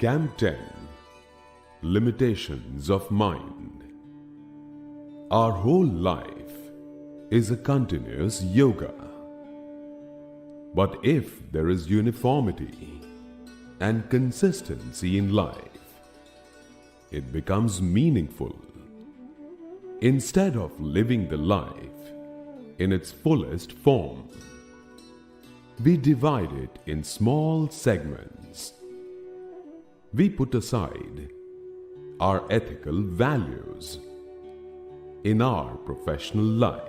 Camp 10. Limitations of Mind. Our whole life is a continuous yoga. But if there is uniformity and consistency in life, it becomes meaningful. Instead of living the life in its fullest form, we divide it in small segments. We put aside our ethical values in our professional life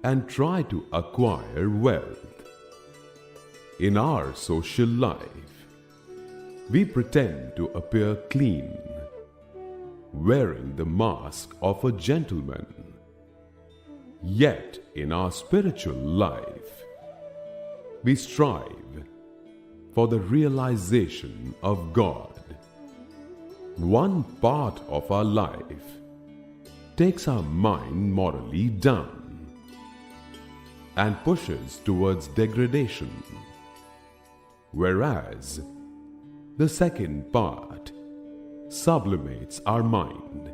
and try to acquire wealth. In our social life, we pretend to appear clean, wearing the mask of a gentleman. Yet in our spiritual life, we strive for the realization of God. One part of our life takes our mind morally down and pushes towards degradation, whereas the second part sublimates our mind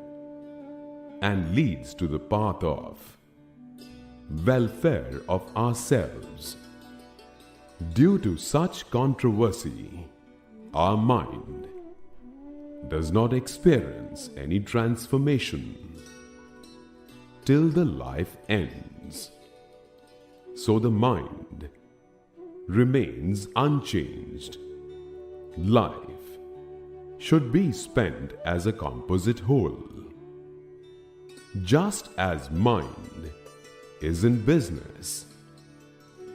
and leads to the path of welfare of ourselves. Due to such controversy, our mind does not experience any transformation till the life ends. So the mind remains unchanged. Life should be spent as a composite whole. Just as mind is in business,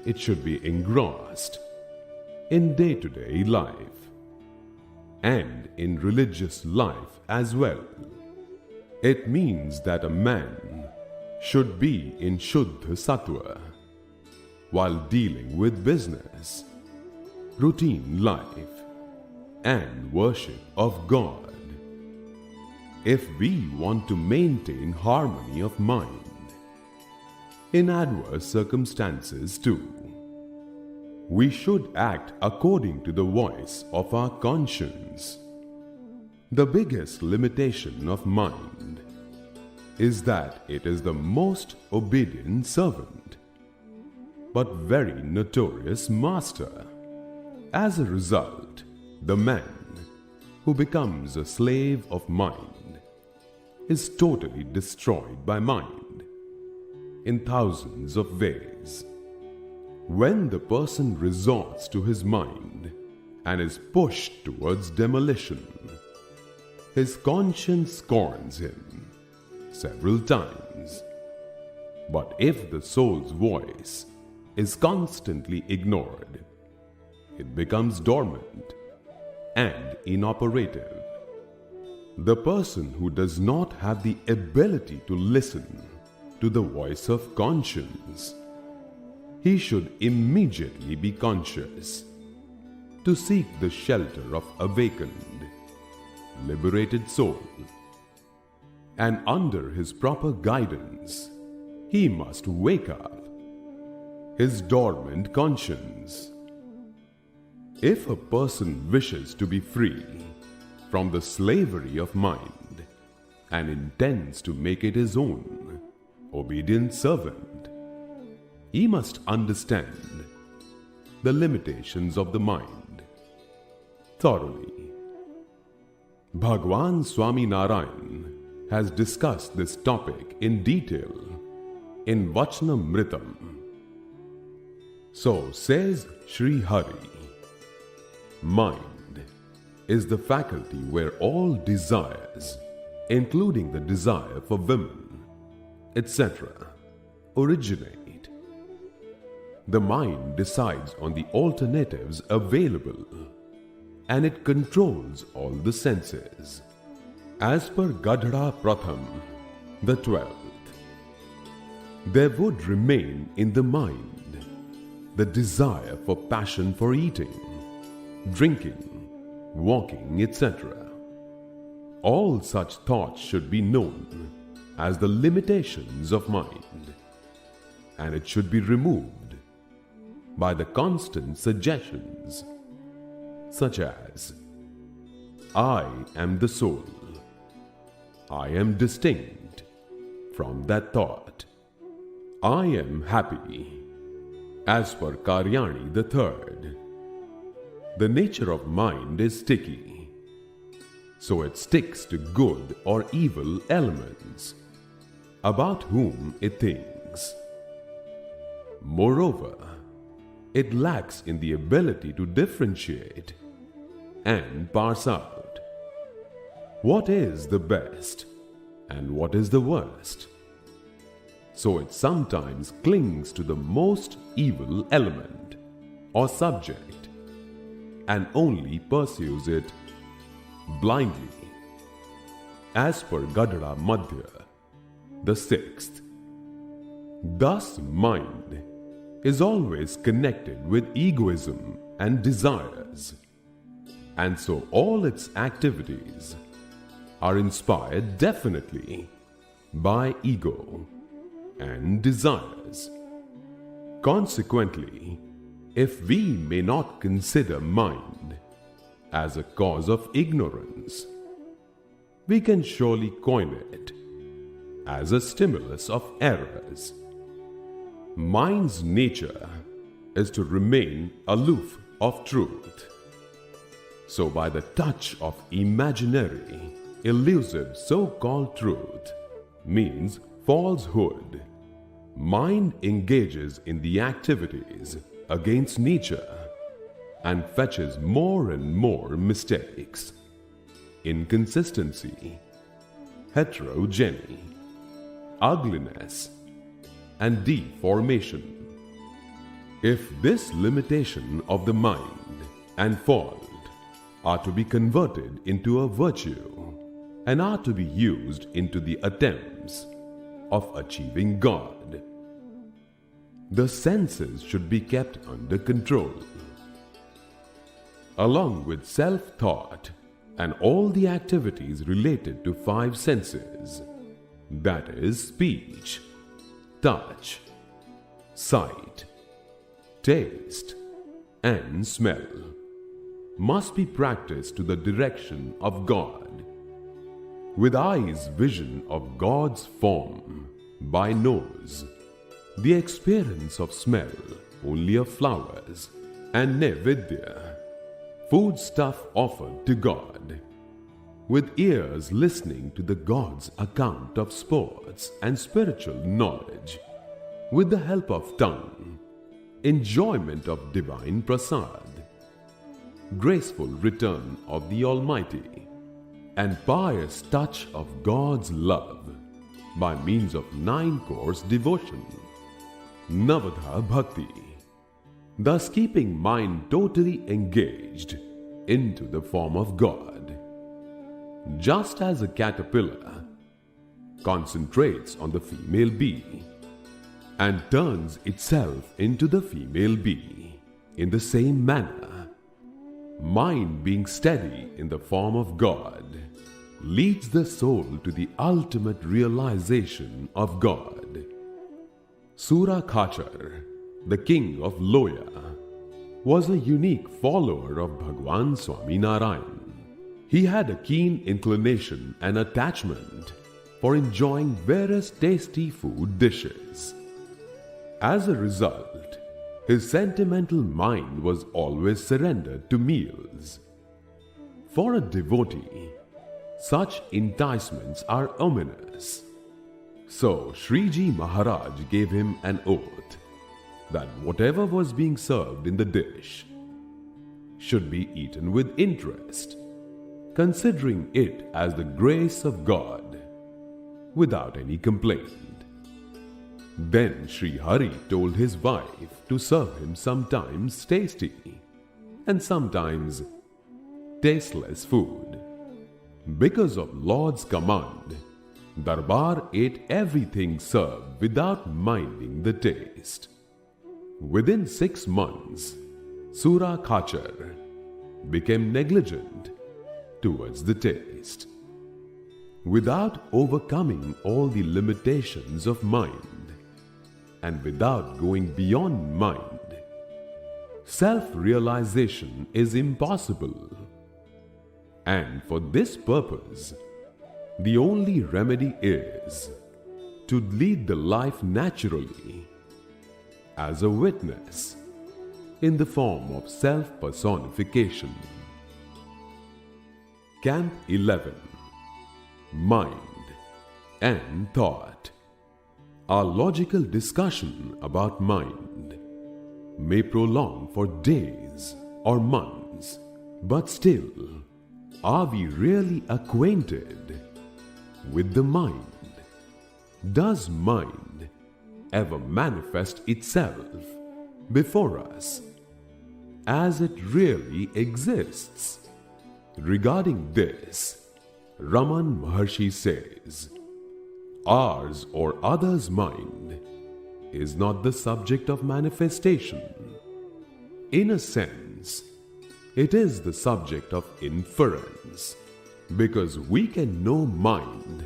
it should be engrossed in day-to-day life and in religious life as well. It means that a man should be in Shuddha Sattva while dealing with business, routine life, and worship of God. If we want to maintain harmony of mind in adverse circumstances too, we should act according to the voice of our conscience. The biggest limitation of mind is that it is the most obedient servant, but very notorious master. As a result, the man who becomes a slave of mind is totally destroyed by mind in thousands of ways. When the person resorts to his mind and is pushed towards demolition, his conscience scorns him several times. But if the soul's voice is constantly ignored, it becomes dormant and inoperative. The person who does not have the ability to listen to the voice of conscience, he should immediately be conscious to seek the shelter of awakened, liberated soul. And under his proper guidance, he must wake up his dormant conscience. If a person wishes to be free from the slavery of mind and intends to make it his own obedient servant, he must understand the limitations of the mind thoroughly. Bhagwan Swaminarayan has discussed this topic in detail in Vachanamritam. So says Sri Hari, mind is the faculty where all desires, including the desire for women, etc., originate. The mind decides on the alternatives available, and it controls all the senses. As per Gadhada Pratham, the 12th, there would remain in the mind the desire for passion for eating, drinking, walking, etc. All such thoughts should be known as the limitations of mind, and it should be removed by the constant suggestions such as I am the soul. I am distinct from that thought. I am happy. As per Karyani the third, the nature of mind is sticky, so it sticks to good or evil elements about whom it thinks. Moreover, it lacks in the ability to differentiate and parse out what is the best and what is the worst. So it sometimes clings to the most evil element or subject and only pursues it blindly. As per Gadara Madhya, the sixth, thus mind is always connected with egoism and desires, and so all its activities are inspired definitely by ego and desires. Consequently, if we may not consider mind as a cause of ignorance, we can surely coin it as a stimulus of errors. Mind's nature is to remain aloof of truth. So by the touch of imaginary, elusive so-called truth, means falsehood, mind engages in the activities against nature and fetches more and more mistakes, inconsistency, heterogeny, ugliness, and deformation. If this limitation of the mind and fault are to be converted into a virtue and are to be used into the attempts of achieving God, the senses should be kept under control. Along with self-thought and all the activities related to five senses, that is speech, touch, sight, taste, and smell, must be practiced to the direction of God. With eyes, vision of God's form; by nose, the experience of smell only of flowers; and nevidya, food stuff offered to God. With ears, listening to the God's account of sports and spiritual knowledge. With the help of tongue, enjoyment of divine prasad, graceful return of the Almighty, and pious touch of God's love by means of 9-course devotion, Navadha Bhakti, thus keeping mind totally engaged into the form of God. Just as a caterpillar concentrates on the female bee and turns itself into the female bee, in the same manner, mind being steady in the form of God leads the soul to the ultimate realization of God. Surakhachar, the king of Loya, was a unique follower of Bhagwan Swaminarayan. He had a keen inclination and attachment for enjoying various tasty food dishes. As a result, his sentimental mind was always surrendered to meals. For a devotee, such enticements are ominous. So Shriji Maharaj gave him an oath that whatever was being served in the dish should be eaten with interest, considering it as the grace of God, without any complaint. Then Sri Hari told his wife to serve him sometimes tasty and sometimes tasteless food. Because of Lord's command, Darbar ate everything served without minding the taste. Within 6 months, Surakhachar became negligent towards the taste. Without overcoming all the limitations of mind and without going beyond mind, self-realization is impossible. And for this purpose, the only remedy is to lead the life naturally as a witness in the form of self-personification. Camp 11. Mind and Thought. Our logical discussion about mind may prolong for days or months, but still, are we really acquainted with the mind? Does mind ever manifest itself before us as it really exists? Regarding this, Raman Maharshi says, ours or others' mind is not the subject of manifestation. In a sense, it is the subject of inference, because we can know mind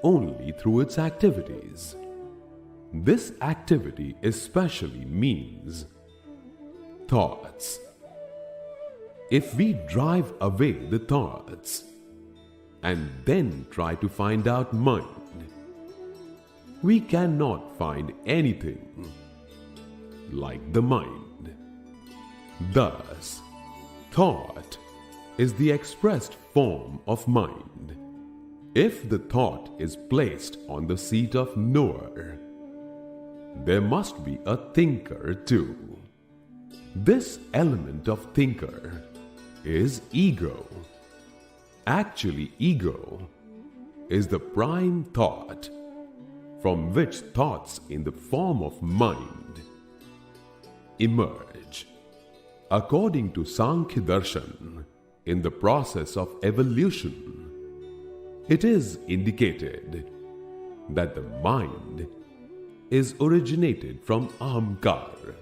only through its activities. This activity especially means thoughts. If we drive away the thoughts and then try to find out mind, we cannot find anything like the mind. Thus, thought is the expressed form of mind. If the thought is placed on the seat of knower, there must be a thinker too. This element of thinker is ego. Actually, ego is the prime thought from which thoughts in the form of mind emerge. According to Sankhya Darshan, in the process of evolution, it is indicated that the mind is originated from Ahamkar,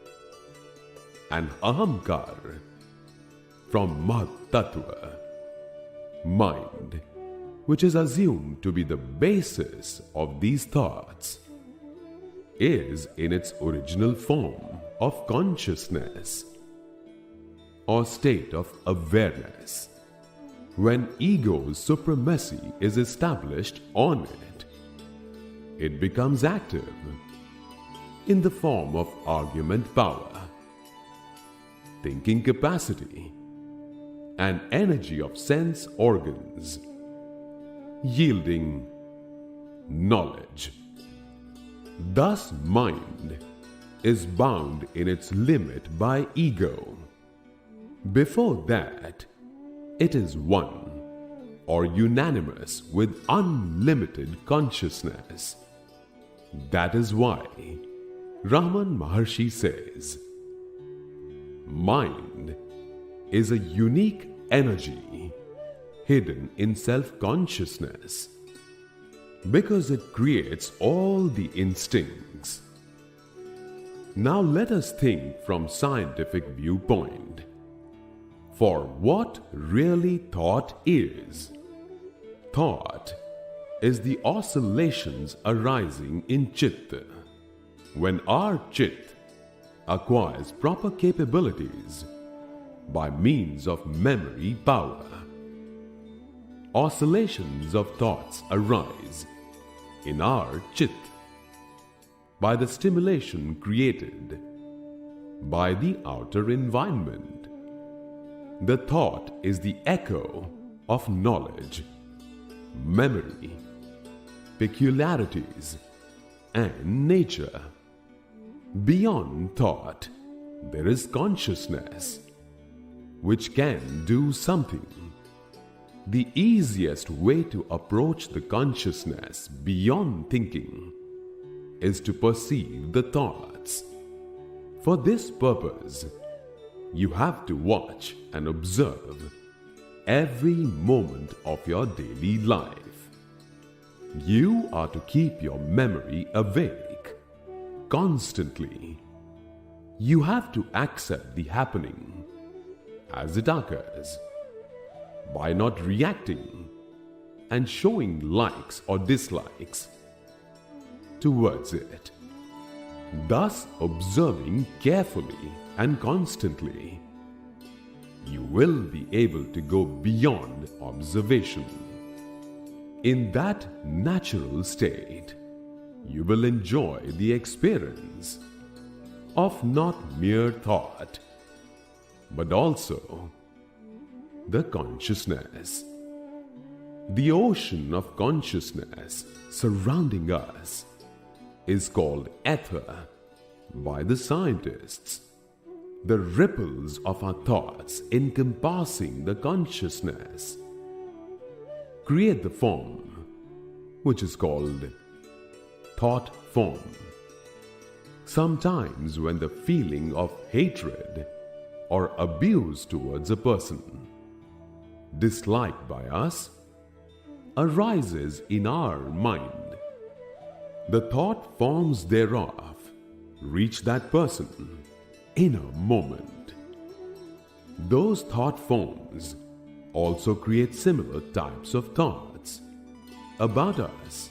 and Ahamkar from Mahat Tattva, mind, which is assumed to be the basis of these thoughts, is in its original form of consciousness or state of awareness. When ego's supremacy is established on it, it becomes active in the form of argument power, thinking capacity, and energy of sense organs, yielding knowledge. Thus, mind is bound in its limit by ego. Before that, it is one or unanimous with unlimited consciousness. That is why Raman Maharshi says, mind is a unique energy hidden in self-consciousness, because it creates all the instincts. Now let us think from scientific viewpoint. For what really thought is? Thought is the oscillations arising in Chitta. When our Chit acquires proper capabilities by means of memory power, oscillations of thoughts arise in our Chit by the stimulation created by the outer environment. The thought is the echo of knowledge, memory, peculiarities, and nature. Beyond thought, there is consciousness, which can do something. The easiest way to approach the consciousness beyond thinking is to perceive the thoughts. For this purpose, you have to watch and observe every moment of your daily life. You are to keep your memory awake constantly. You have to accept the happening as it occurs by not reacting and showing likes or dislikes towards it, thus observing carefully and constantly. you will be able to go beyond observation. In that natural state, you will enjoy the experience of not mere thought, but also the consciousness. The ocean of consciousness surrounding us is called ether by the scientists. The ripples of our thoughts encompassing the consciousness create the form which is called thought form. Sometimes when the feeling of hatred or abuse towards a person, disliked by us, arises in our mind, the thought forms thereof reach that person in a moment. Those thought forms also create similar types of thoughts about us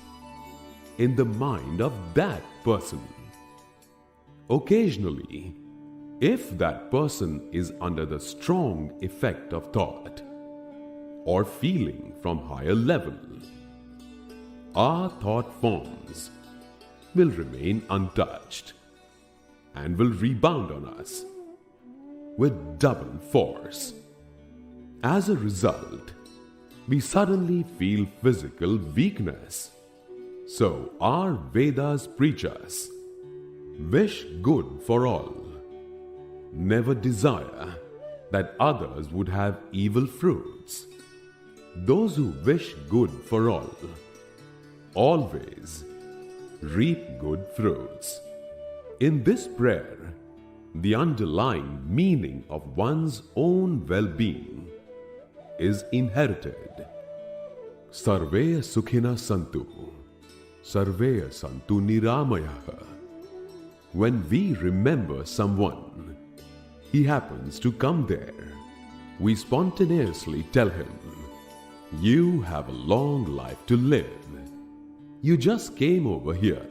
in the mind of that person. Occasionally, if that person is under the strong effect of thought or feeling from higher level, our thought forms will remain untouched and will rebound on us with double force. As a result, we suddenly feel physical weakness. So our Vedas preach us, wish good for all. Never desire that others would have evil fruits. Those who wish good for all always reap good fruits. In this prayer, the underlying meaning of one's own well-being is inherited. Sarve sukhina santu, sarve santu niramayaha. When we remember someone, he happens to come there, we spontaneously tell him, "You have a long life to live. You just came over here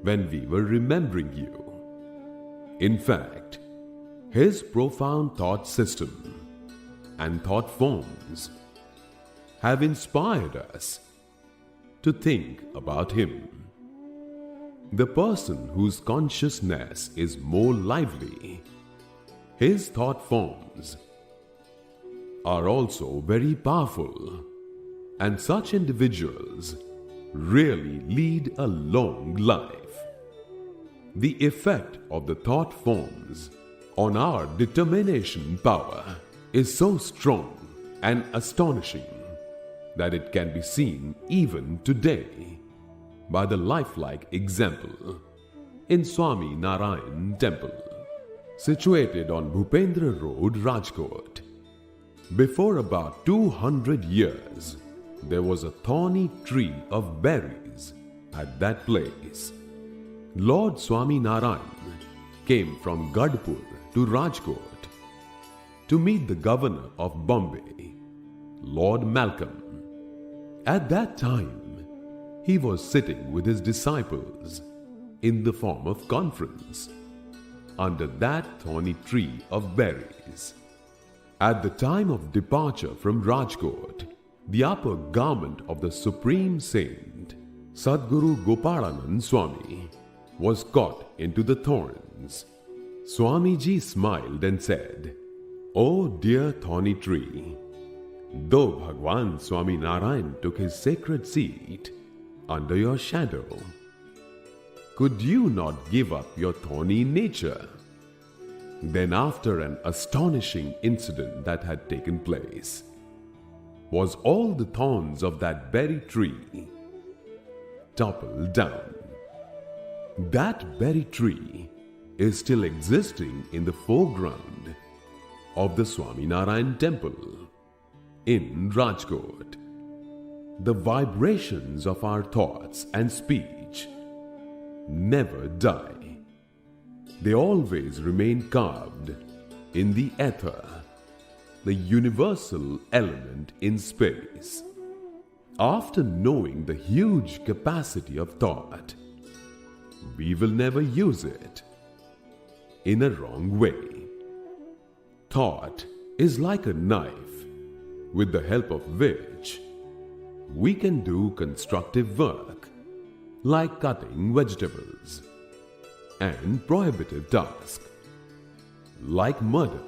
when we were remembering you." In fact, his profound thought system and thought forms have inspired us to think about him. The person whose consciousness is more lively, his thought forms are also very powerful, and such individuals really lead a long life. The effect of the thought forms on our determination power is so strong and astonishing that it can be seen even today by the lifelike example in Swaminarayan temple, situated on Bhupendra Road, Rajkot. Before about 200 years, there was a thorny tree of berries at that place. Lord Swaminarayan came from Gadpur to Rajkot to meet the governor of Bombay, Lord Malcolm. At that time, he was sitting with his disciples in the form of conference under that thorny tree of berries. At the time of departure from Rajkot, the upper garment of the Supreme Saint, Sadguru Gopalanand Swami, was caught into the thorns. Swamiji smiled and said, "Oh dear thorny tree, though Bhagwan Swaminarayan took his sacred seat under your shadow, could you not give up your thorny nature?" Then, after an astonishing incident that had taken place, was all the thorns of that berry tree toppled down. That berry tree is still existing in the foreground of the Swaminarayan temple in Rajkot. The vibrations of our thoughts and speech never die. They always remain carved in the ether, the universal element in space. After knowing the huge capacity of thought, we will never use it in a wrong way. Thought is like a knife with the help of which we can do constructive work like cutting vegetables, and prohibitive tasks like murder.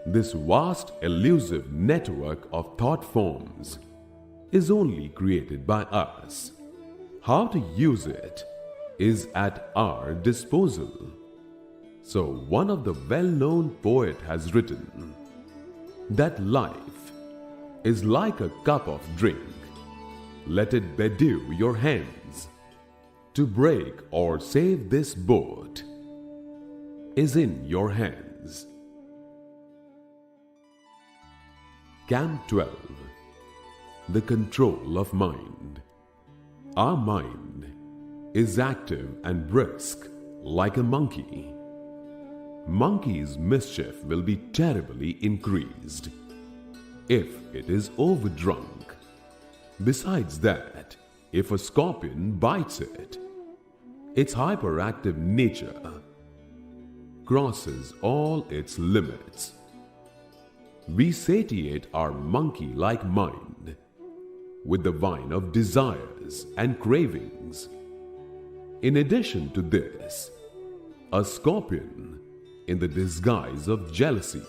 This vast elusive network of thought forms is only created by us. How to use it is at our disposal. So one of the well-known poet has written that life is like a cup of drink. Let it bedew your hands. To break or save this boat is in your hands. Camp 12. The control of mind. Our mind is active and brisk like a monkey. Monkey's mischief will be terribly increased if it is overdrunk. Besides that, if a scorpion bites it, its hyperactive nature crosses all its limits. We satiate our monkey-like mind with the wine of desires and cravings. In addition to this, a scorpion, in the disguise of jealousy,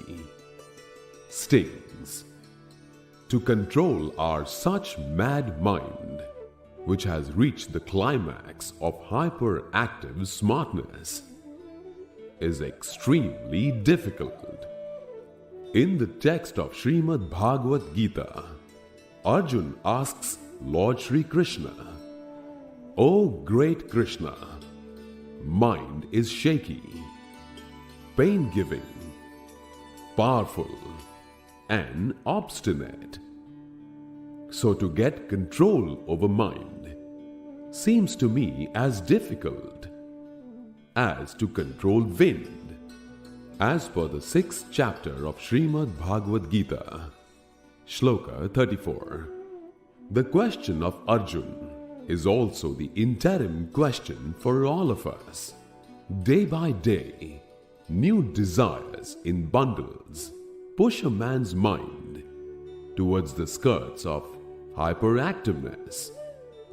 stings. To control our such mad mind, which has reached the climax of hyperactive smartness, is extremely difficult. In the text of Srimad Bhagavad Gita, Arjuna asks Lord Shri Krishna, "O great Krishna, mind is shaky, pain-giving, powerful, and obstinate. So to get control over mind seems to me as difficult as to control wind." As per the 6th chapter of Srimad Bhagavad Gita, Shloka 34. The question of Arjuna is also the interim question for all of us. Day by day, new desires in bundles push a man's mind towards the skirts of hyperactiveness.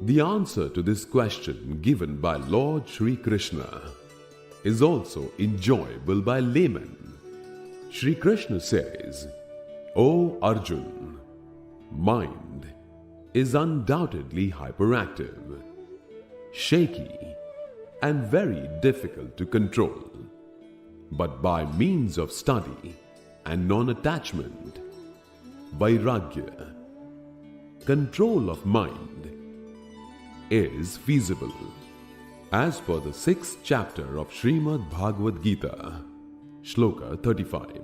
The answer to this question given by Lord Shri Krishna is also enjoyable by laymen. Shri Krishna says, "O Arjuna, mind is undoubtedly hyperactive, shaky, and very difficult to control. But by means of study and non-attachment, vairagya, control of mind is feasible." As per the 6th chapter of Srimad Bhagavad Gita, Shloka 35,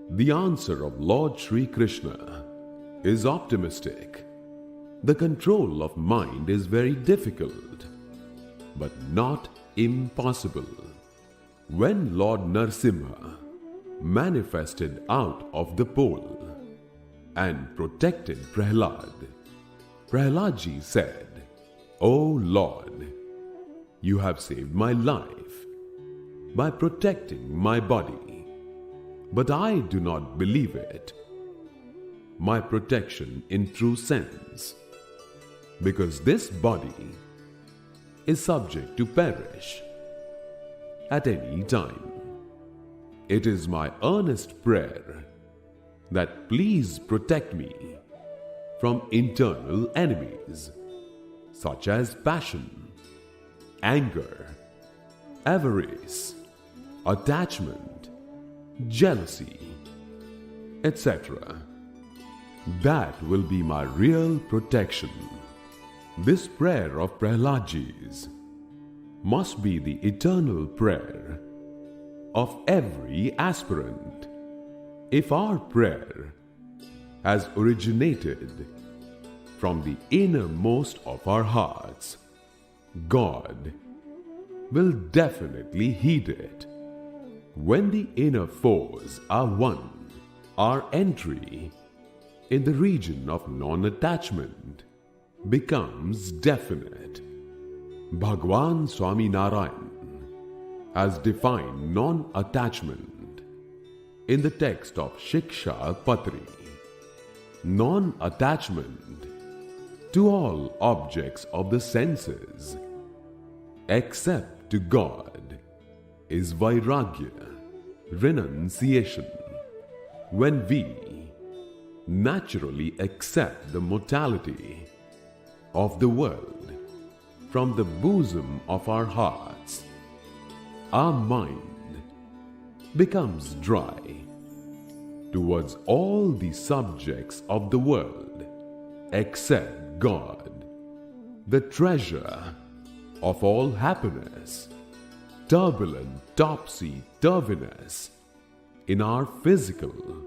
the answer of Lord Shri Krishna is optimistic. The control of mind is very difficult, but not impossible. When Lord Narasimha manifested out of the pole and protected Prahlad, Prahladji said, "O Lord, you have saved my life by protecting my body, but I do not believe it, my protection in true sense, because this body is subject to perish at any time. It is my earnest prayer that please protect me from internal enemies such as passion, anger, avarice, attachment, jealousy, etc. That will be my real protection." This prayer of Prahladji's must be the eternal prayer of every aspirant. If our prayer has originated from the innermost of our hearts, God will definitely heed it. When the inner fours are won, our entry in the region of non-attachment becomes definite. Bhagwan Swaminarayan has defined non-attachment in the text of Shiksha Patri. Non-attachment to all objects of the senses except to God is Vairagya, renunciation. When we naturally accept the mortality of the world from the bosom of our hearts, our mind becomes dry towards all the subjects of the world except God, the treasure of all happiness. Turbulent topsy-turviness in our physical,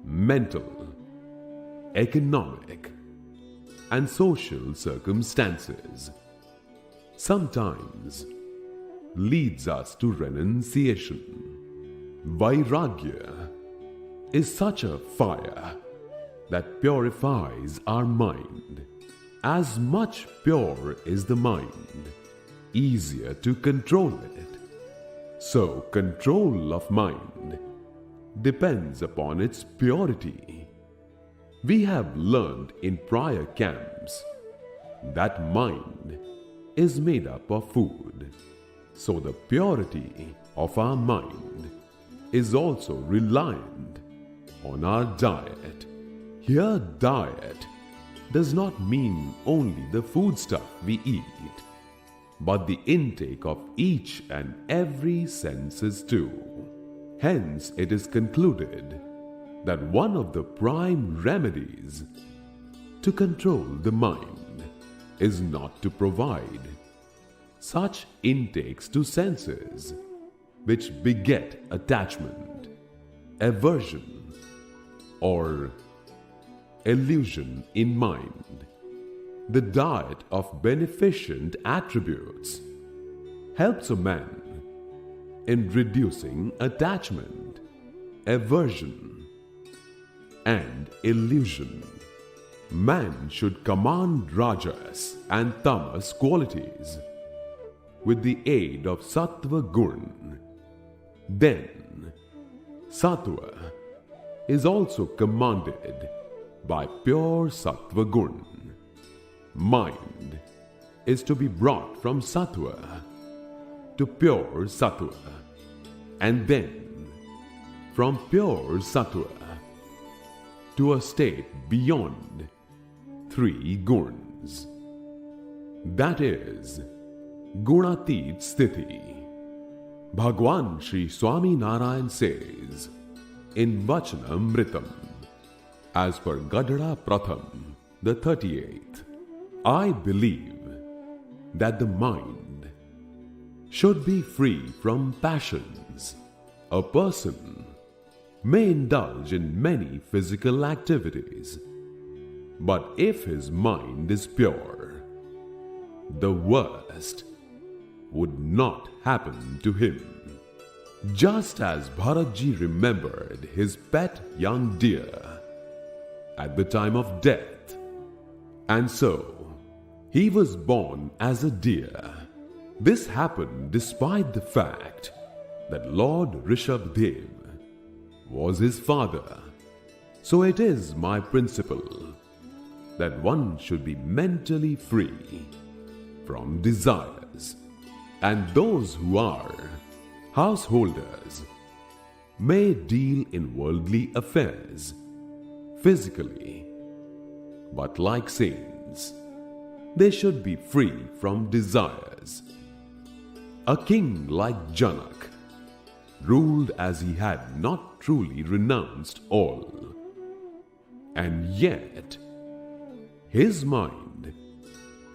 mental, economic, and social circumstances sometimes leads us to renunciation. Vairagya is such a fire that purifies our mind. As much pure is the mind, easier to control it. So control of mind depends upon its purity. We have learned in prior camps that mind is made up of food. So the purity of our mind is also reliant on our diet. Here, diet does not mean only the foodstuff we eat, but the intake of each and every senses too. Hence, it is concluded that one of the prime remedies to control the mind is not to provide such intakes to senses which beget attachment, aversion, or illusion in mind. The diet of beneficent attributes helps a man in reducing attachment, aversion, and illusion. Man should command rajas and tamas qualities with the aid of sattva gun. Then, sattva is also commanded by pure sattva gun. Mind is to be brought from sattva to pure sattva, and then from pure sattva to a state beyond 3 guns. That is Gunatit Sthiti. Bhagwan Sri Swaminarayan says in Vachanamritam, as per Gadara Pratham, the 38th, I believe that the mind should be free from passions. A person may indulge in many physical activities, but if his mind is pure, the worst would not happen to him. Just as Bharatji remembered his pet young deer at the time of death, and so he was born as a deer. This happened despite the fact that Lord Rishabhdev was his father. So it is my principle that one should be mentally free from desires, and those who are householders may deal in worldly affairs physically, but like saints, they should be free from desires. A king like Janak ruled as he had not truly renounced all, and yet his mind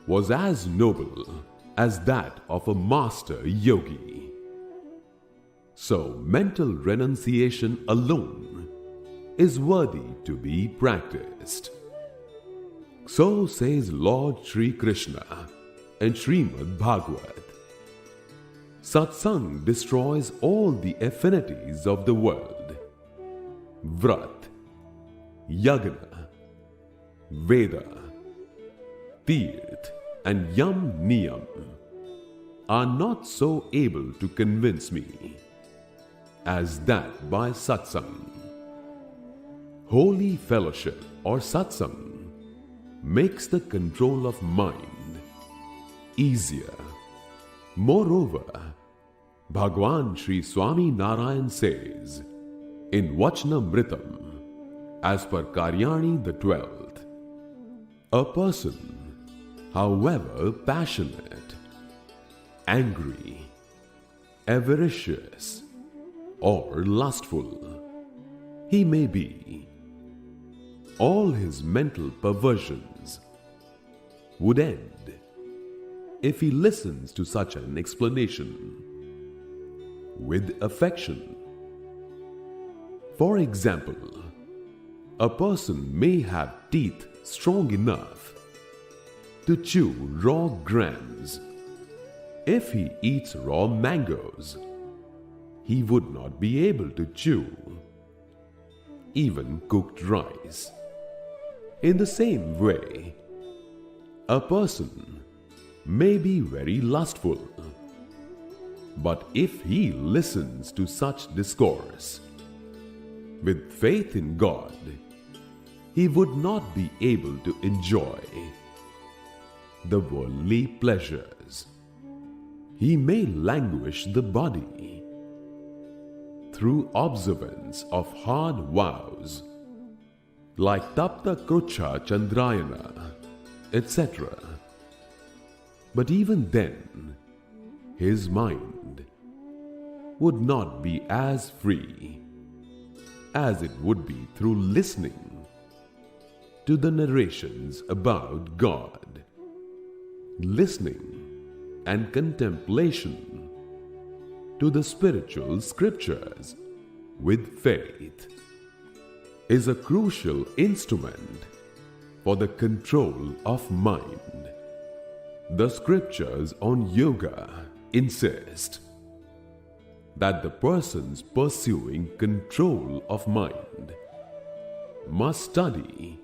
was as noble as that of a master yogi. So mental renunciation alone is worthy to be practiced. So says Lord Sri Krishna in Srimad Bhagavad. Satsang destroys all the affinities of the world. Vrat, Yagna, Veda, Tirth, and Yam Niyam are not so able to convince me as that by satsang. Holy fellowship or satsang makes the control of mind easier. Moreover, Bhagwan Sri Swaminarayan says in Vachanamritam, as per Karyani the 12th, a person, however passionate, angry, avaricious, or lustful he may be, all his mental perversions would end if he listens to such an explanation with affection. For example, a person may have teeth strong enough to chew raw grams. If he eats raw mangoes, he would not be able to chew even cooked rice. In the same way, a person may be very lustful, but if he listens to such discourse with faith in God, he would not be able to enjoy the worldly pleasures. He may languish the body through observance of hard vows like Tapta Krucha Chandrayana, etc. But even then, his mind would not be as free as it would be through listening to the narrations about God. Listening and contemplation to the spiritual scriptures with faith is a crucial instrument for the control of mind. The scriptures on yoga insist that the persons pursuing control of mind must study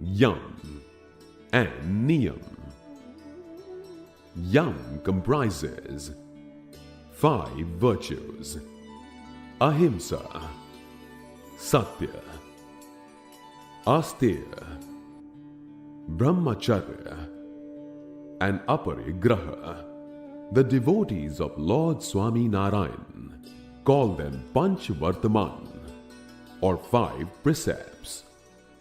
Yam and Niyam. Yam comprises 5 virtues: Ahimsa, Satya, Asteya, Brahmacharya, and Aparigraha. The devotees of Lord Swaminarayan call them Panch Vartaman, or 5 precepts.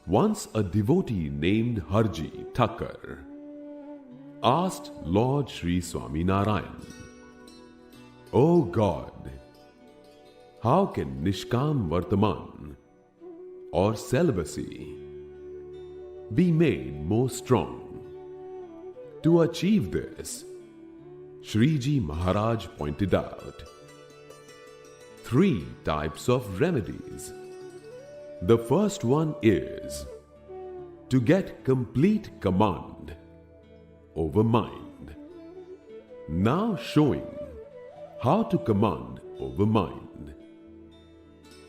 Once a devotee named Harji Thakur asked Lord Sri Swaminarayan, "O God, how can Nishkam Vartaman or celibacy be made more strong?" To achieve this, Shriji Maharaj pointed out 3 types of remedies. The first one is to get complete command over mind. Now showing how to command over mind,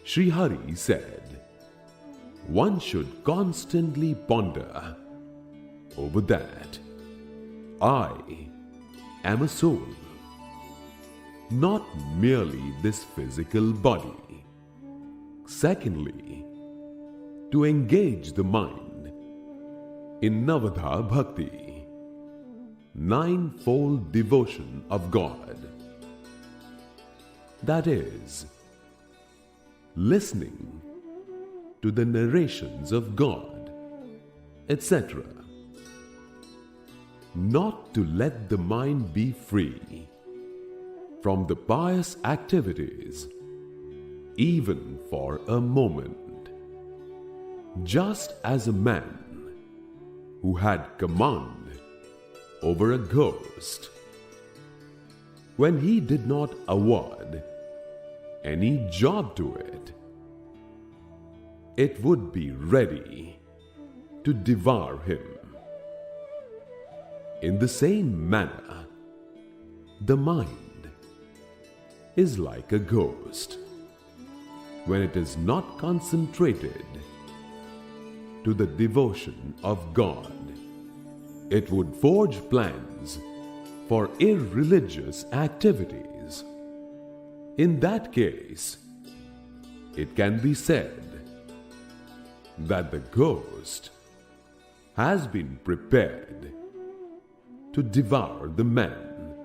Sri Hari said, one should constantly ponder over that I am a soul, not merely this physical body. Secondly, to engage the mind in Navadha Bhakti, 9-fold devotion of God. That is, listening to the narrations of God, etc. Not to let the mind be free from the pious activities, even for a moment. Just as a man who had command over a ghost, when he did not award any job to it, it would be ready to devour him. In the same manner, the mind is like a ghost. When it is not concentrated to the devotion of God, it would forge plans for irreligious activities. In that case, it can be said that the ghost has been prepared to devour the man.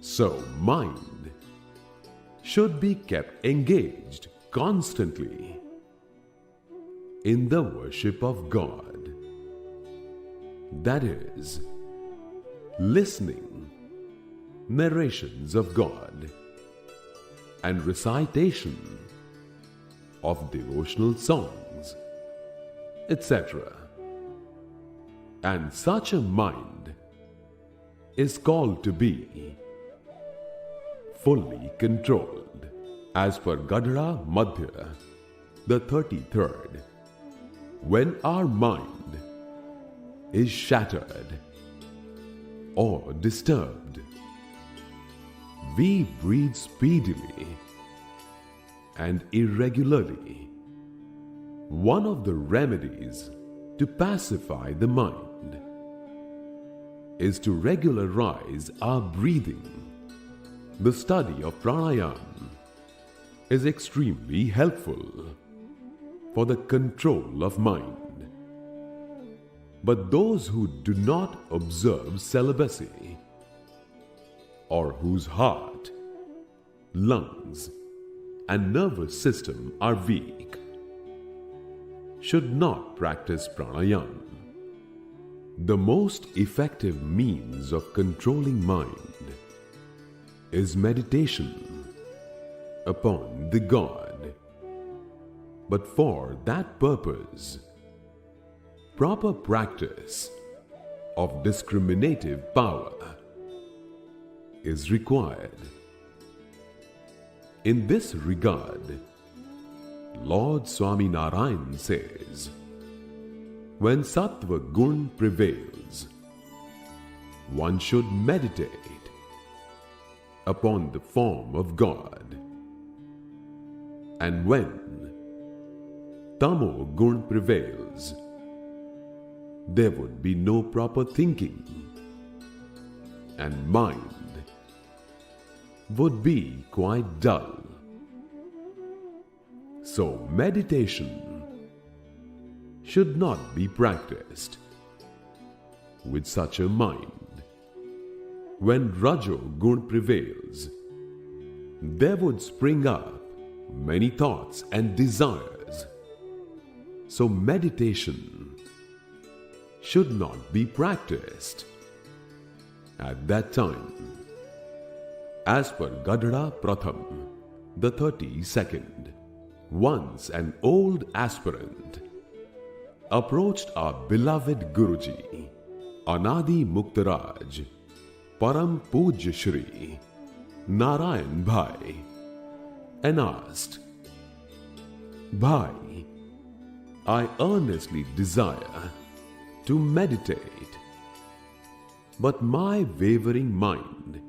So mind should be kept engaged constantly in the worship of God. That is, listening, narrations of God, and recitation of devotional songs, etc. And such a mind is called to be fully controlled. As per Gadhara Madhya, the 33rd, when our mind is shattered or disturbed, we breathe speedily and irregularly. One of the remedies to pacify the mind is to regularize our breathing. The study of pranayama is extremely helpful for the control of mind. But those who do not observe celibacy, or whose heart, lungs, and nervous system are weak, should not practice pranayama. The most effective means of controlling mind is meditation upon the God. But for that purpose, proper practice of discriminative power is required. In this regard, Lord Swaminarayan says, when sattva gun prevails, one should meditate upon the form of God. And when tamo gun prevails, there would be no proper thinking, and mind would be quite dull. So meditation should not be practiced with such a mind. When Rajo Gun prevails, there would spring up many thoughts and desires. So meditation should not be practiced at that time. As per Gadhara Pratham, the 32nd, once an old aspirant approached our beloved Guruji, Anadi Muktaraj, Param Puj Shri Narayan Bhai, and asked, Bhai, I earnestly desire to meditate, but my wavering mind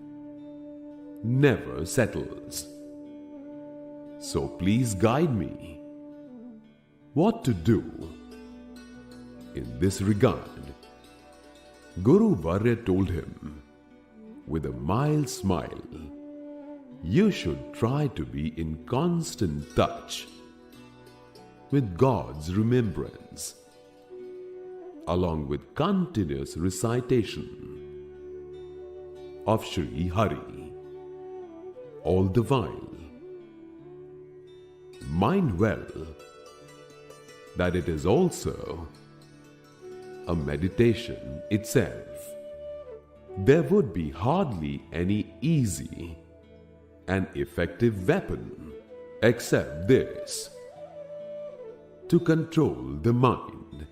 never settles. So please guide me what to do. In this regard, Guru Varya told him with a mild smile, you should try to be in constant touch with God's remembrance, along with continuous recitation of Sri Hari all the while. Mind well that it is also a meditation itself. There would be hardly any easy and effective weapon except this to control the mind.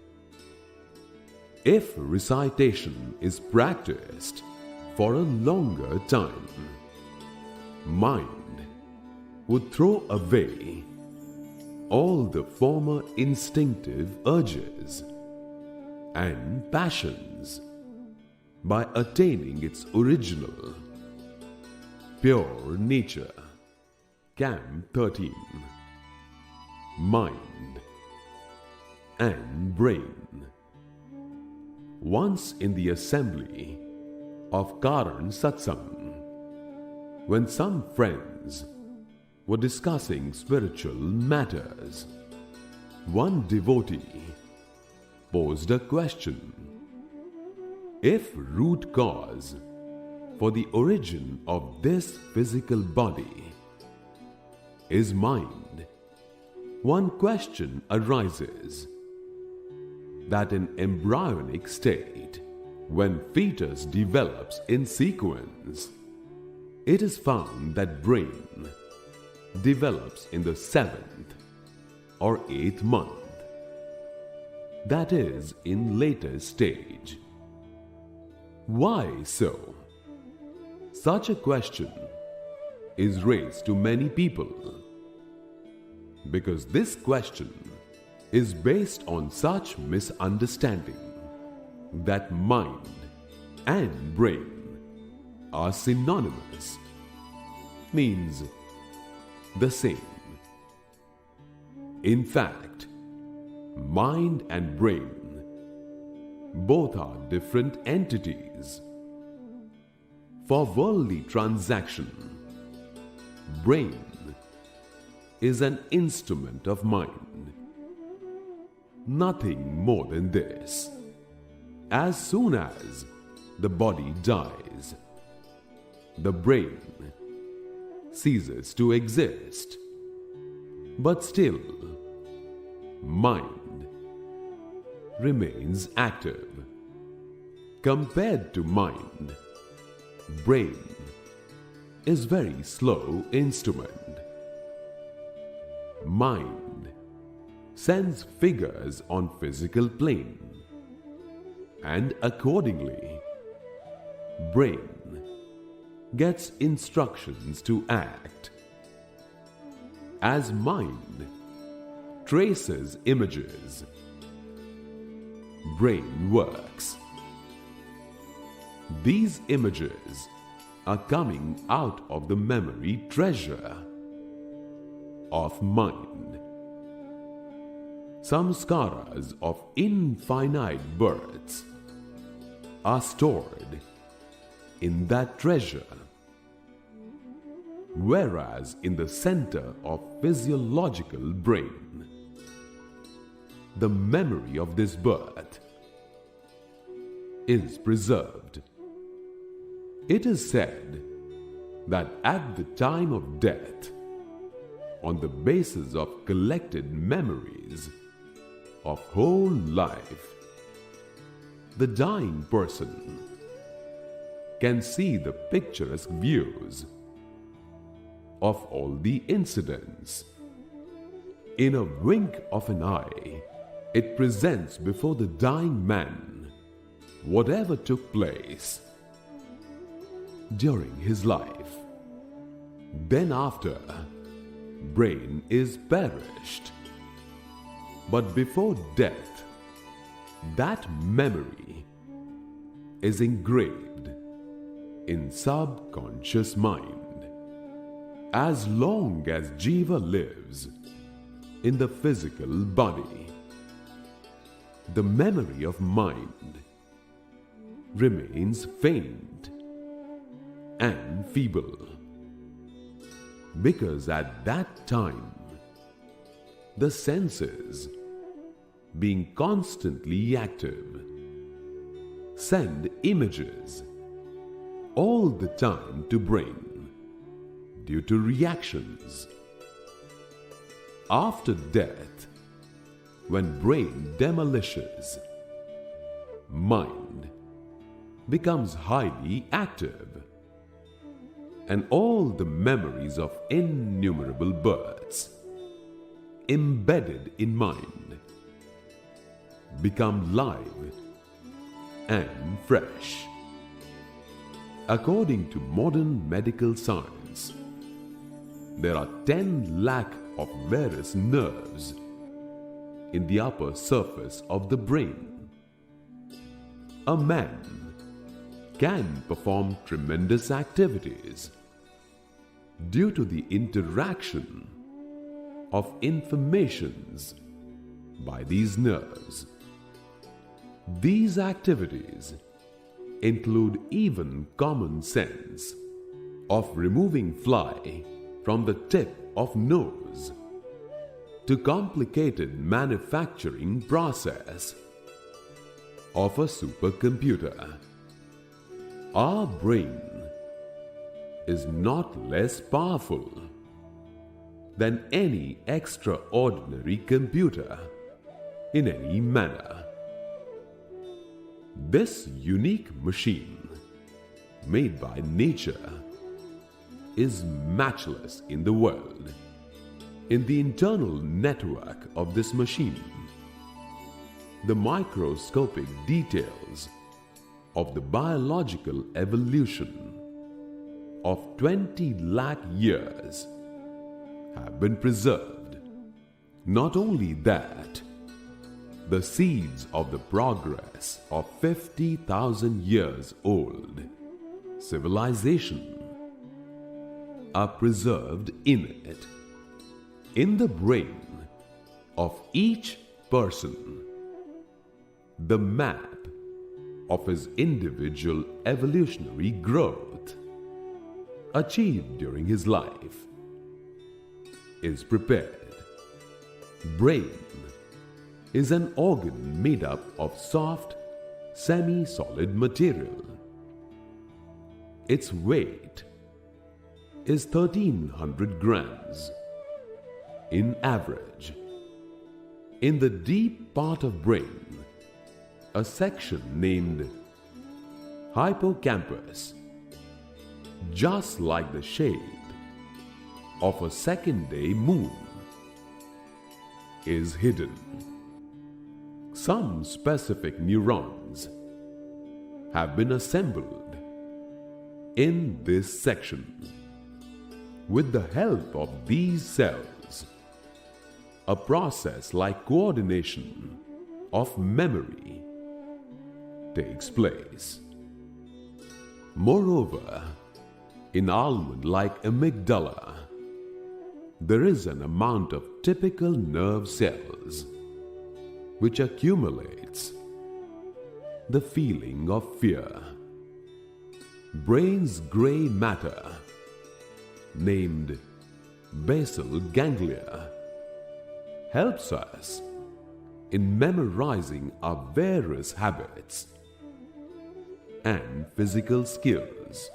If recitation is practiced for a longer time, mind would throw away all the former instinctive urges and passions by attaining its original, pure nature. Camp 13. Mind and Brain. Once in the assembly of Karan Satsang, when some friends were discussing spiritual matters. One devotee posed a question. If root cause for the origin of this physical body is mind, one question arises that in embryonic state, when fetus develops in sequence, it is found that brain develops in the 7th or 8th month, that is, in later stage. Why so? Such a question is raised to many people because this question is based on such misunderstanding that mind and brain are synonymous, means the same. In fact, mind and brain both are different entities. For worldly transaction, brain is an instrument of mind. Nothing more than this. As soon as the body dies, the brain ceases to exist. But still, mind remains active. Compared to mind, brain is very slow instrument. Mind sends figures on physical plane, and accordingly, brain gets instructions to act. As mind traces images, brain works. These images are coming out of the memory treasure of mind. Samskaras of infinite births are stored in that treasure, whereas in the center of physiological brain, the memory of this birth is preserved. It is said that at the time of death, on the basis of collected memories of whole life, the dying person can see the picturesque views of all the incidents. In a wink of an eye, it presents before the dying man whatever took place during his life. Then after, brain is perished. But before death, that memory is engraved in subconscious mind. As long as Jiva lives in the physical body, the memory of mind remains faint and feeble, because at that time the senses, being constantly active, send images all the time to brain due to reactions. After death, when brain demolishes, mind becomes highly active, and all the memories of innumerable births embedded in mind become live and fresh. According to modern medical science, there are 10 lakh of various nerves in the upper surface of the brain. A man can perform tremendous activities due to the interaction of informations by these nerves. These activities include even common sense of removing fly from the tip of nose to complicated manufacturing process of a supercomputer. Our brain is not less powerful than any extraordinary computer in any manner. This unique machine, made by nature, is matchless in the world. In the internal network of this machine, the microscopic details of the biological evolution of 20 lakh years have been preserved. Not only that, the seeds of the progress of 50,000 years old civilization are preserved in it. In the brain of each person, the map of his individual evolutionary growth achieved during his life is prepared. Brain is an organ made up of soft, semi-solid material. Its weight is 1300 grams in average. In the deep part of brain, a section named hippocampus, just like the shape of a second-day moon, is hidden. Some specific neurons have been assembled in this section. With the help of these cells, a process like coordination of memory takes place. Moreover, in almond-like amygdala, there is an amount of typical nerve cells which accumulates the feeling of fear. Brain's gray matter, named basal ganglia, helps us in memorizing our various habits and physical skills.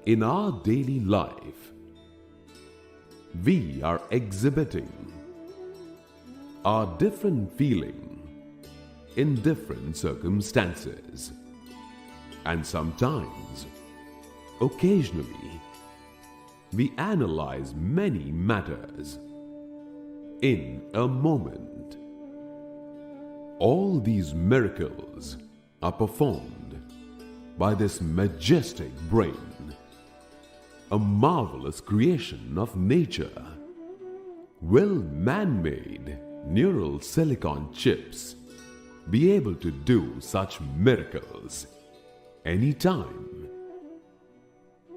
In our daily life, we are exhibiting our different feeling in different circumstances, and sometimes, occasionally, we analyze many matters in a moment. All these miracles are performed by this majestic brain, a marvelous creation of nature. Will man-made neural silicon chips be able to do such miracles anytime?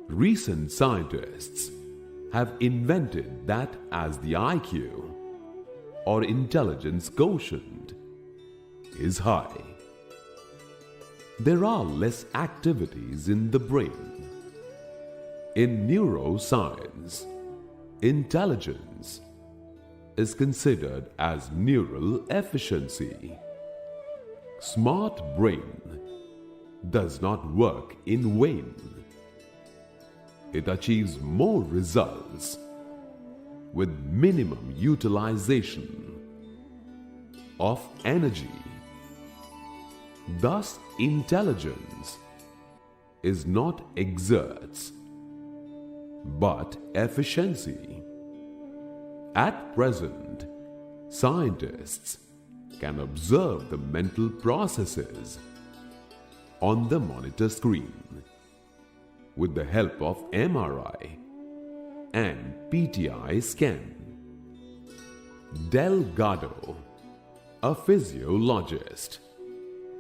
Recent scientists have invented that as the IQ or intelligence quotient is high, there are less activities in the brain. In neuroscience, intelligence is considered as neural efficiency. Smart brain does not work in vain. It achieves more results with minimum utilization of energy. Thus, intelligence is not exerts, but efficiency. At present, scientists can observe the mental processes on the monitor screen with the help of MRI and PTI scan. Delgado, a physiologist,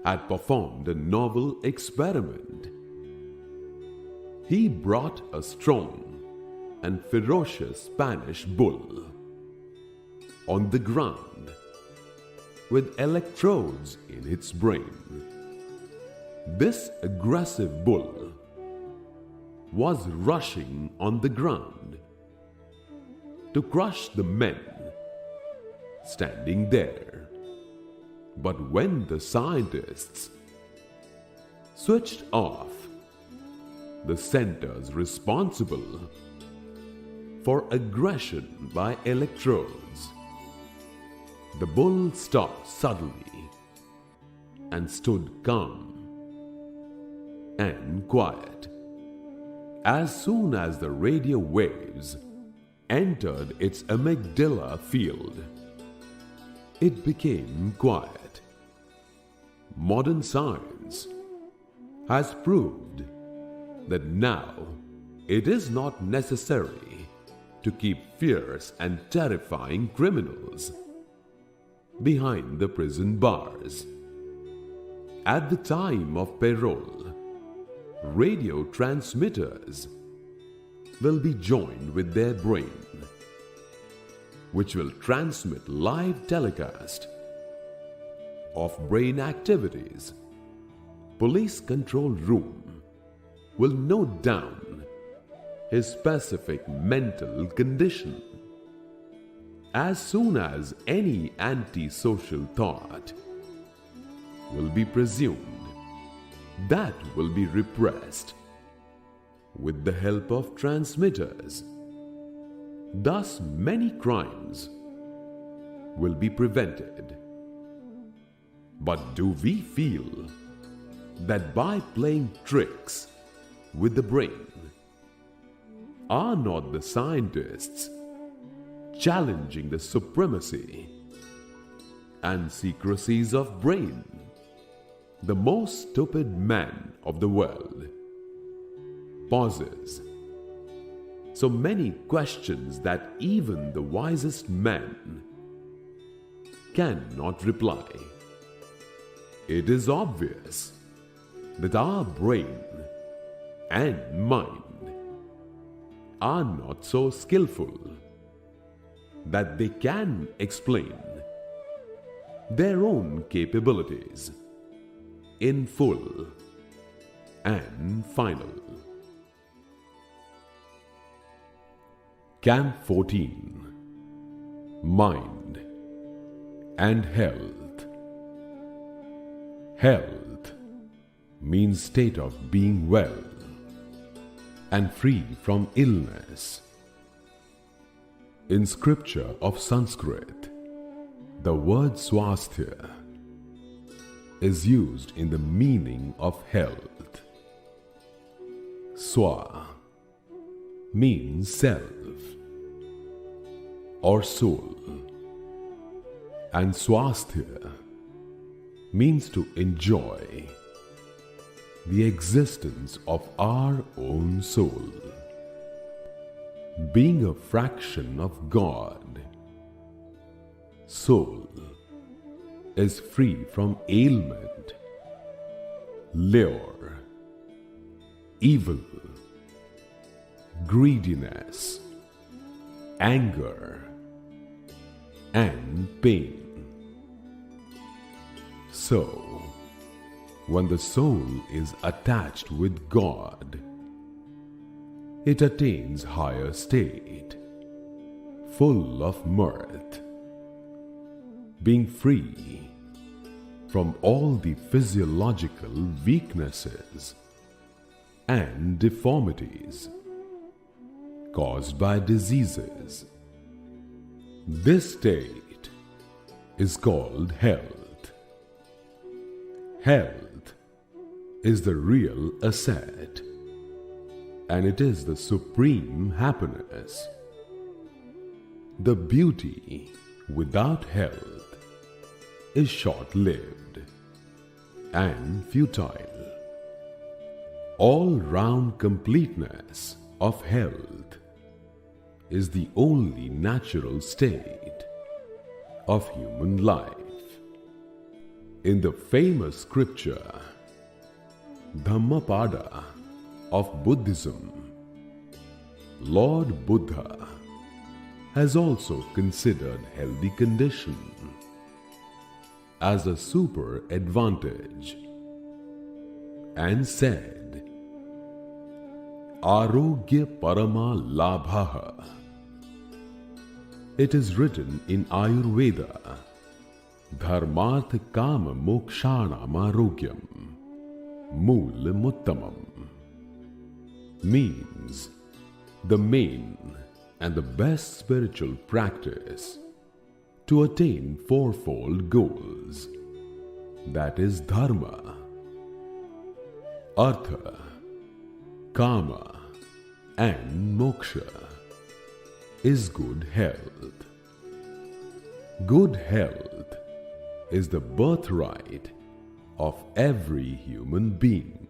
had performed a novel experiment. He brought a strong and ferocious Spanish bull on the ground with electrodes in its brain. This aggressive bull was rushing on the ground to crush the men standing there. But when the scientists switched off the centers responsible for aggression by electrodes, the bull stopped suddenly and stood calm and quiet. As soon as the radio waves entered its amygdala field, it became quiet. Modern science has proved that now it is not necessary to keep fierce and terrifying criminals behind the prison bars. At the time of parole, radio transmitters will be joined with their brain, which will transmit live telecast of brain activities. Police control room will note down his specific mental condition. As soon as any antisocial thought will be presumed, that will be repressed with the help of transmitters. Thus, many crimes will be prevented. But do we feel that by playing tricks with the brain, are not the scientists challenging the supremacy and secrecies of brain? The most stupid man of the world poses so many questions that even the wisest man cannot reply. It is obvious that our brain and mind are not so skillful that they can explain their own capabilities in full and final. Camp 14. Mind and Health. Health means state of being well and free from illness. In scripture of Sanskrit, the word swasthya is used in the meaning of health. Swa means self or soul, and swasthya means to enjoy the existence of our own soul. Being a fraction of God, soul is free from ailment, lure, evil, greediness, anger, and pain. So, when the soul is attached with God, it attains higher state, full of mirth, being free from all the physiological weaknesses and deformities caused by diseases. This state is called health. Health is the real asset, and it is the supreme happiness. The beauty without health is short-lived and futile. All-round completeness of health is the only natural state of human life. In the famous scripture Dhammapada of Buddhism, Lord Buddha has also considered healthy condition as a super advantage and said, Arogya Parama Labhaha It is written in Ayurveda, Dharmartha Kama Mokshanam Arogyam Mool Muttamam, means the main and the best spiritual practice to attain fourfold goals, that is Dharma, Artha, Kama and Moksha, is good health. Good health is the birthright of every human being.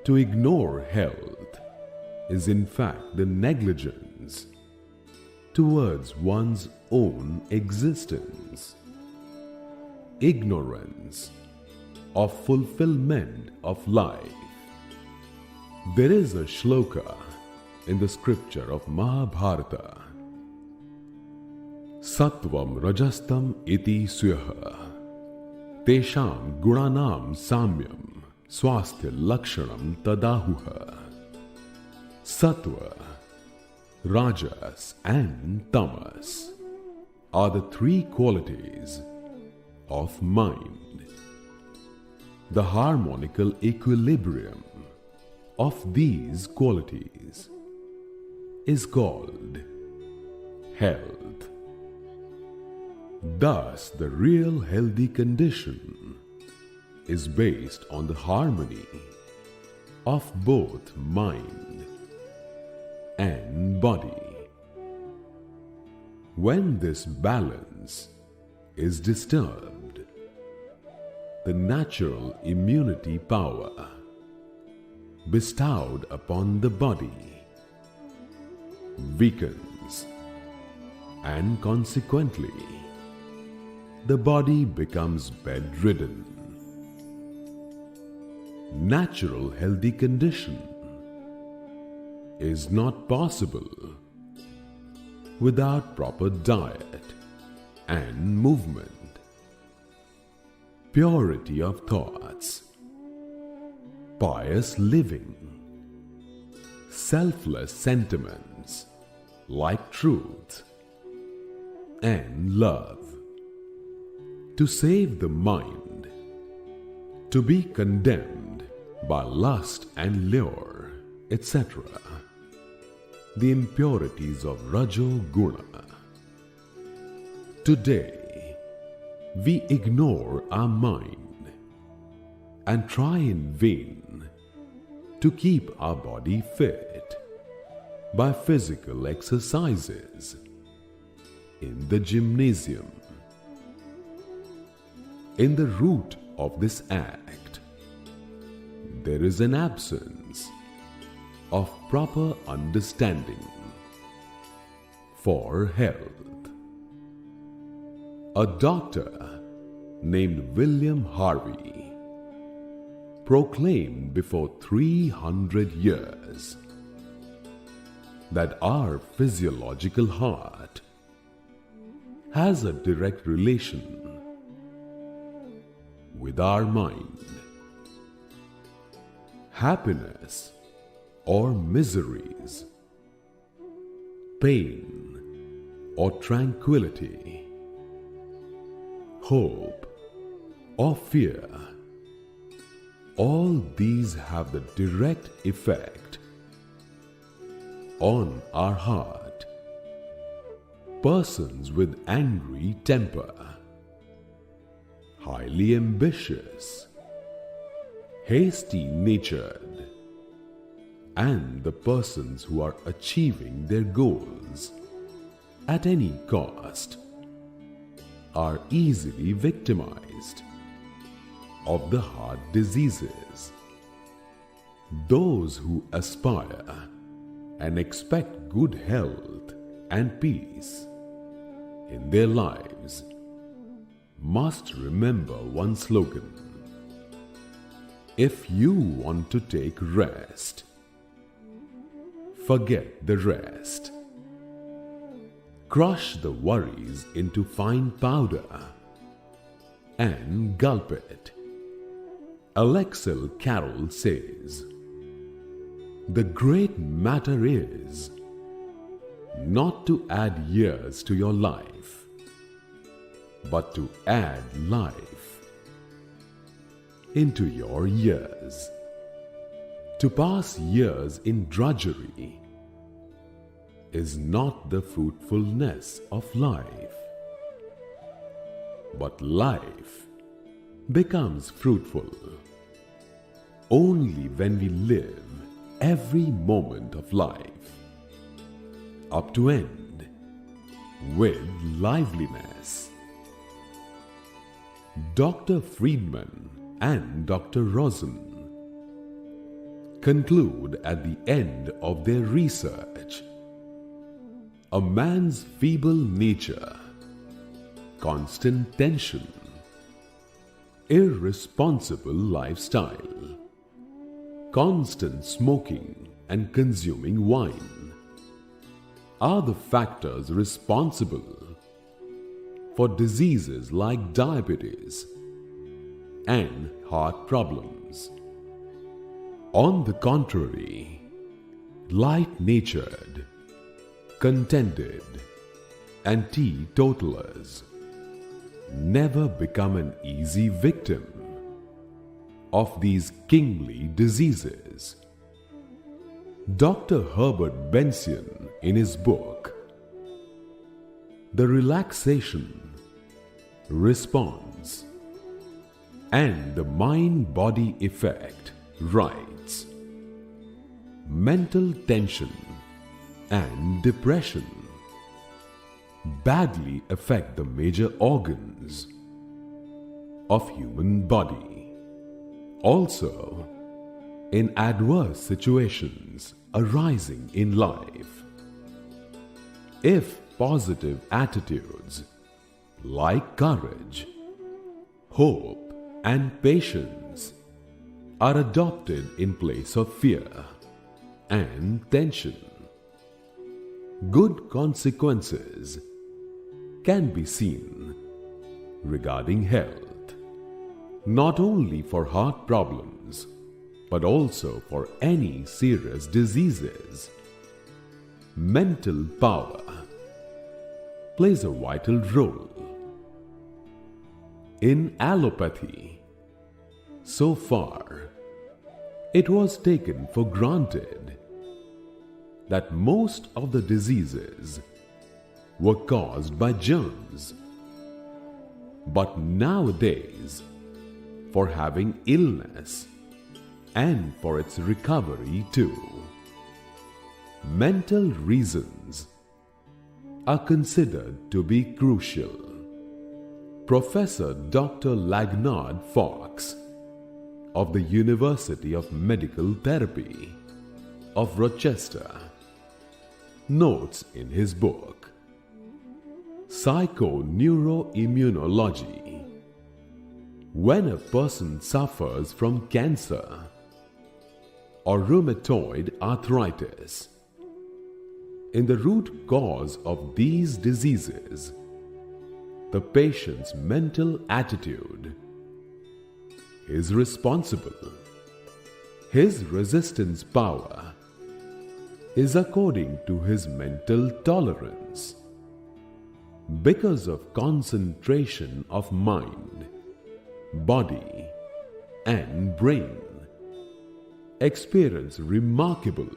To ignore health is in fact the negligence towards one's own existence, ignorance of fulfillment of life. There is a shloka in the scripture of Mahabharata, Sattvam Rajastam iti Syaha Tesham Gunanam Samyam Swasthya Lakshanam Tadahuha. Sattva, Rajas and Tamas are the three qualities of mind. The harmonical equilibrium of these qualities is called health. Thus, the real healthy condition is based on the harmony of both mind and body. When this balance is disturbed, the natural immunity power bestowed upon the body weakens, and consequently, the body becomes bedridden. Natural healthy condition is not possible without proper diet and movement, purity of thoughts, pious living, selfless sentiments like truth and love. To save the mind, to be condemned by lust and lure, etc., the impurities of Rajo Guna. Today, we ignore our mind and try in vain to keep our body fit by physical exercises in the gymnasium. In the root of this act, there is an absence of proper understanding for health. A doctor named William Harvey proclaimed before 300 years that our physiological heart has a direct relation with our mind. Happiness or miseries, pain or tranquility, hope or fear, all these have the direct effect on our heart. Persons with angry temper, highly ambitious, hasty-natured, and the persons who are achieving their goals at any cost are easily victimized of the heart diseases. Those who aspire and expect good health and peace in their lives must remember one slogan: if you want to take rest, forget the rest. Crush the worries into fine powder and gulp it. Alexel Carroll says, "The great matter is not to add years to your life, but to add life into your years. To pass years in drudgery is not the fruitfulness of life, but life becomes fruitful only when we live every moment of life up to end with liveliness. Dr. Friedman and Dr. Rosen conclude at the end of their research: a man's feeble nature, constant tension, irresponsible lifestyle, constant smoking and consuming wine are the factors responsible for diseases like diabetes and heart problems. On the contrary, light-natured, contented, and teetotalers never become an easy victim of these kingly diseases. Dr. Herbert Benson, in his book The Relaxation, Response, and the Mind-Body Effect, writes, mental tension and depression badly affect the major organs of human body. Also, in adverse situations arising in life, if positive attitudes like courage, hope, and patience are adopted in place of fear and tension, good consequences can be seen regarding health, not only for heart problems, but also for any serious diseases. Mental power plays a vital role. In allopathy, so far, it was taken for granted that most of the diseases were caused by germs. But nowadays, for having illness and for its recovery too, mental reasons are considered to be crucial. Professor Dr. Lagnard Fox of the University of Medical Therapy of Rochester notes in his book Psychoneuroimmunology, when a person suffers from cancer or rheumatoid arthritis, in the root cause of these diseases, the patient's mental attitude is responsible. His resistance power is according to his mental tolerance. Because of concentration of mind, body, and brain, experience remarkable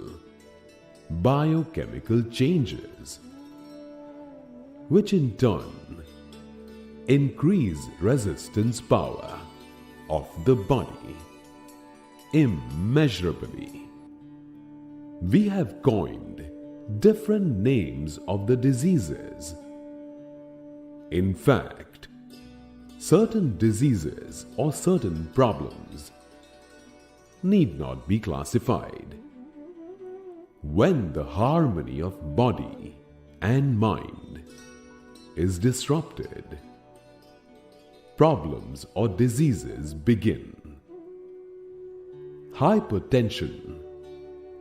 biochemical changes, which in turn increase resistance power of the body immeasurably. We have coined different names of the diseases. In fact, certain diseases or certain problems need not be classified. When the harmony of body and mind is disrupted, problems or diseases begin. Hypertension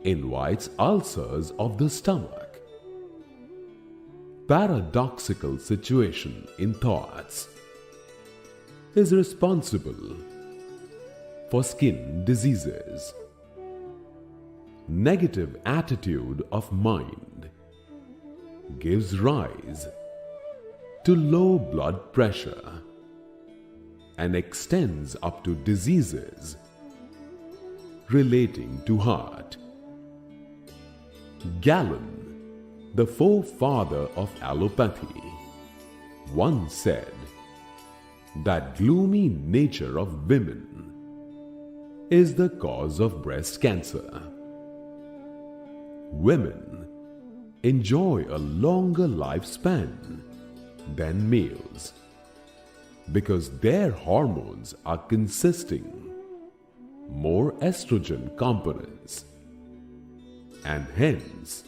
invites ulcers of the stomach. Paradoxical situation in thoughts is responsible for skin diseases. Negative attitude of mind gives rise to low blood pressure and extends up to diseases relating to heart. Galen, the forefather of allopathy, once said that gloomy nature of women is the cause of breast cancer. Women enjoy a longer lifespan than males because their hormones are consisting more estrogen components, and hence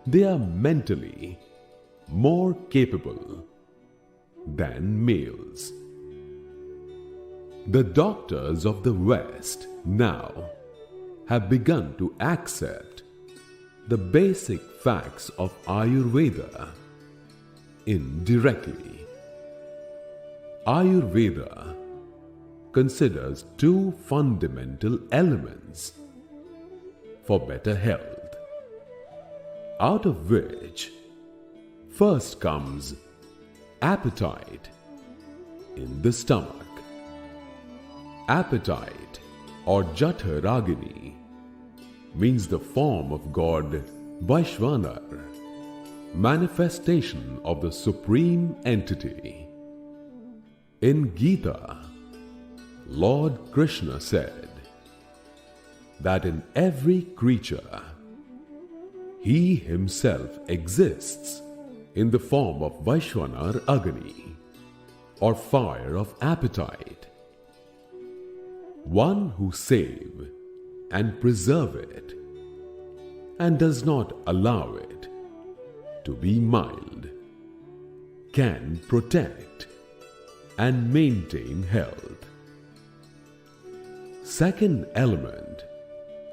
they are mentally more capable than males. The doctors of the West now have begun to accept the basic facts of Ayurveda indirectly. Ayurveda considers two fundamental elements for better health, out of which first comes appetite in the stomach. Appetite or Jatharagini means the form of God Vaishvanar, manifestation of the Supreme Entity. In Gita, Lord Krishna said that in every creature He Himself exists in the form of Vaishvanar Agni, or fire of appetite. One who save and preserve it and does not allow it to be mild can protect and maintain health. Second element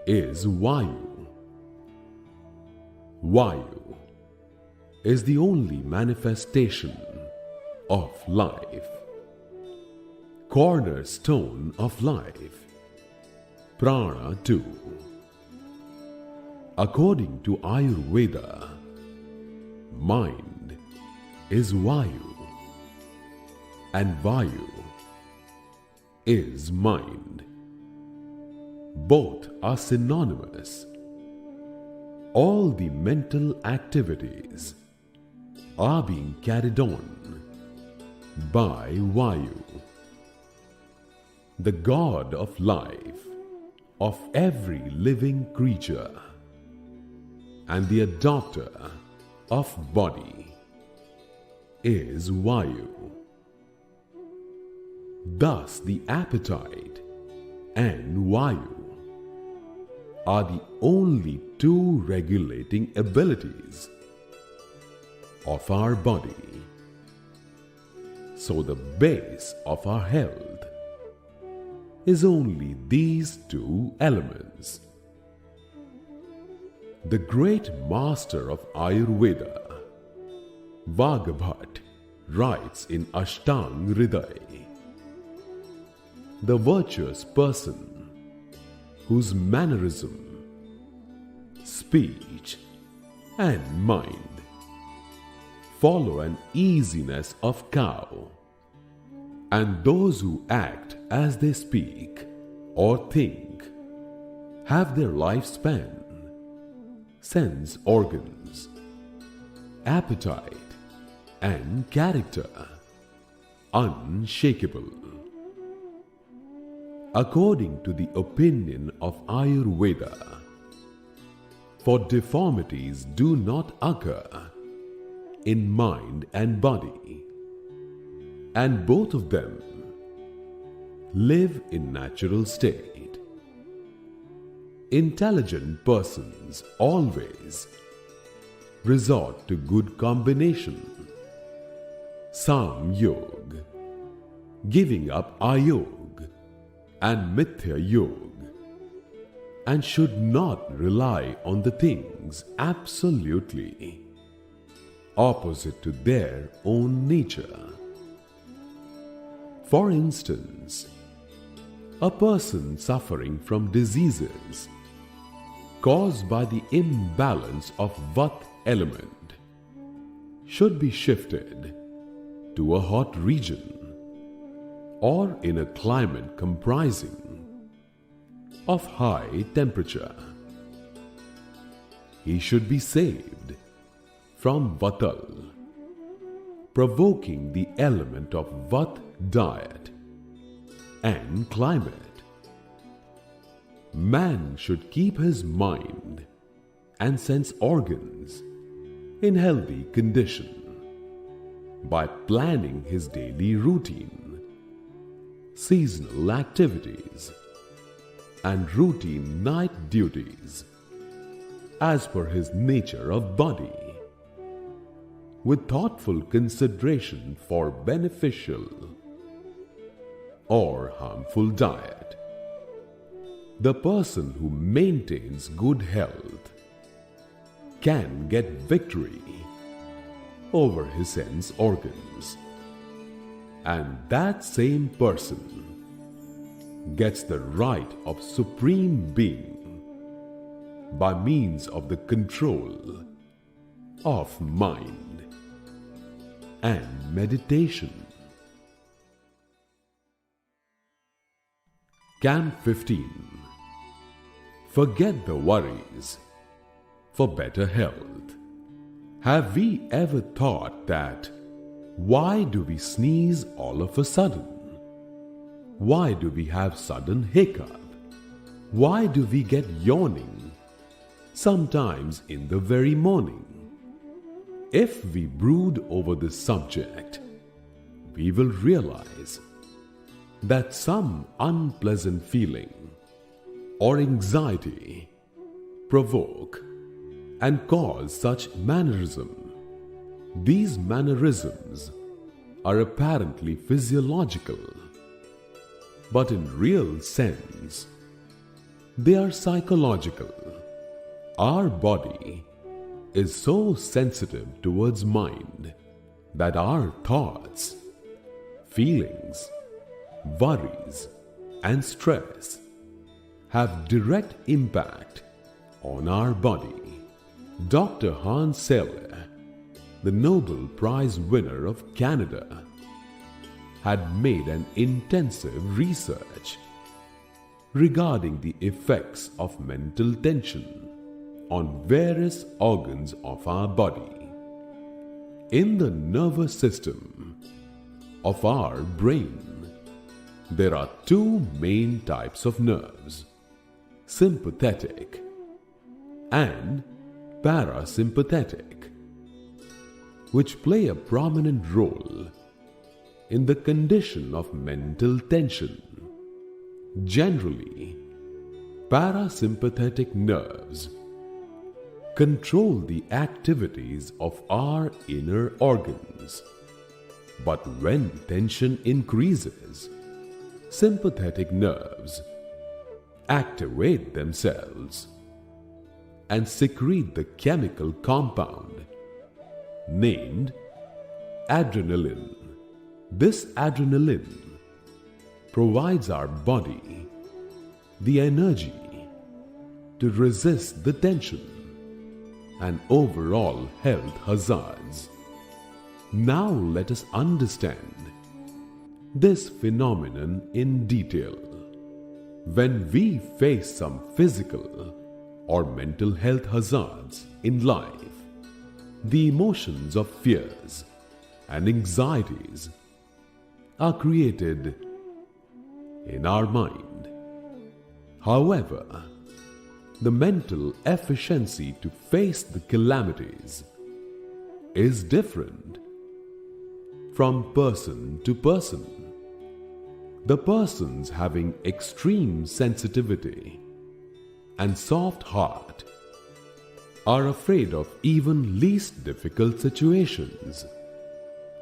is Vayu. Vayu is the only manifestation of life, cornerstone of life, prana too. According to Ayurveda, mind is Vayu and Vayu is mind. Both are synonymous. All the mental activities are being carried on by Vayu. The God of life of every living creature and the adopter of body is Vayu. Thus the appetite and Vayu are the only two regulating abilities of our body. So the base of our health is only these two elements. The great master of Ayurveda, Vagabhat, writes in Ashtang Hriday, the virtuous person whose mannerism, speech, and mind follow an easiness of cow, and those who act as they speak or think have their lifespan, sense organs, appetite, and character unshakable. According to the opinion of Ayurveda, for deformities do not occur in mind and body, and both of them live in natural state. Intelligent persons always resort to good combination, Sam Yog, giving up Ayog and Mithya Yog, and should not rely on the things absolutely opposite to their own nature. For instance, a person suffering from diseases caused by the imbalance of Vat element should be shifted to a hot region or in a climate comprising of high temperature. He should be saved from Vatal, provoking the element of Vat diet and climate. Man should keep his mind and sense organs in healthy condition by planning his daily routine, seasonal activities, and routine night duties as per his nature of body, with thoughtful consideration for beneficial or harmful diet. The person who maintains good health can get victory over his sense organs, and that same person gets the right of supreme being by means of the control of mind and meditation. Camp 15. Forget the worries for better health. Have we ever thought that why do we sneeze all of a sudden? Why do we have sudden hiccup? Why do we get yawning sometimes in the very morning? If we brood over this subject, we will realize that some unpleasant feeling or anxiety provoke and cause such mannerism. These mannerisms are apparently physiological, but in real sense, they are psychological. Our body is so sensitive towards mind that our thoughts, feelings, worries, and stress have direct impact on our body. Dr. Hans Selye, the Nobel Prize winner of Canada, had made an intensive research regarding the effects of mental tension on various organs of our body. In the nervous system of our brain, there are two main types of nerves, sympathetic and parasympathetic, which play a prominent role in the condition of mental tension. Generally, parasympathetic nerves control the activities of our inner organs. But when tension increases, sympathetic nerves activate themselves and secrete the chemical compound named adrenaline. This adrenaline provides our body the energy to resist the tension and overall health hazards. Now let us understand this phenomenon in detail. When we face some physical or mental health hazards in life, the emotions of fears and anxieties are created in our mind. However, the mental efficiency to face the calamities is different from person to person. The persons having extreme sensitivity and soft heart are afraid of even least difficult situations,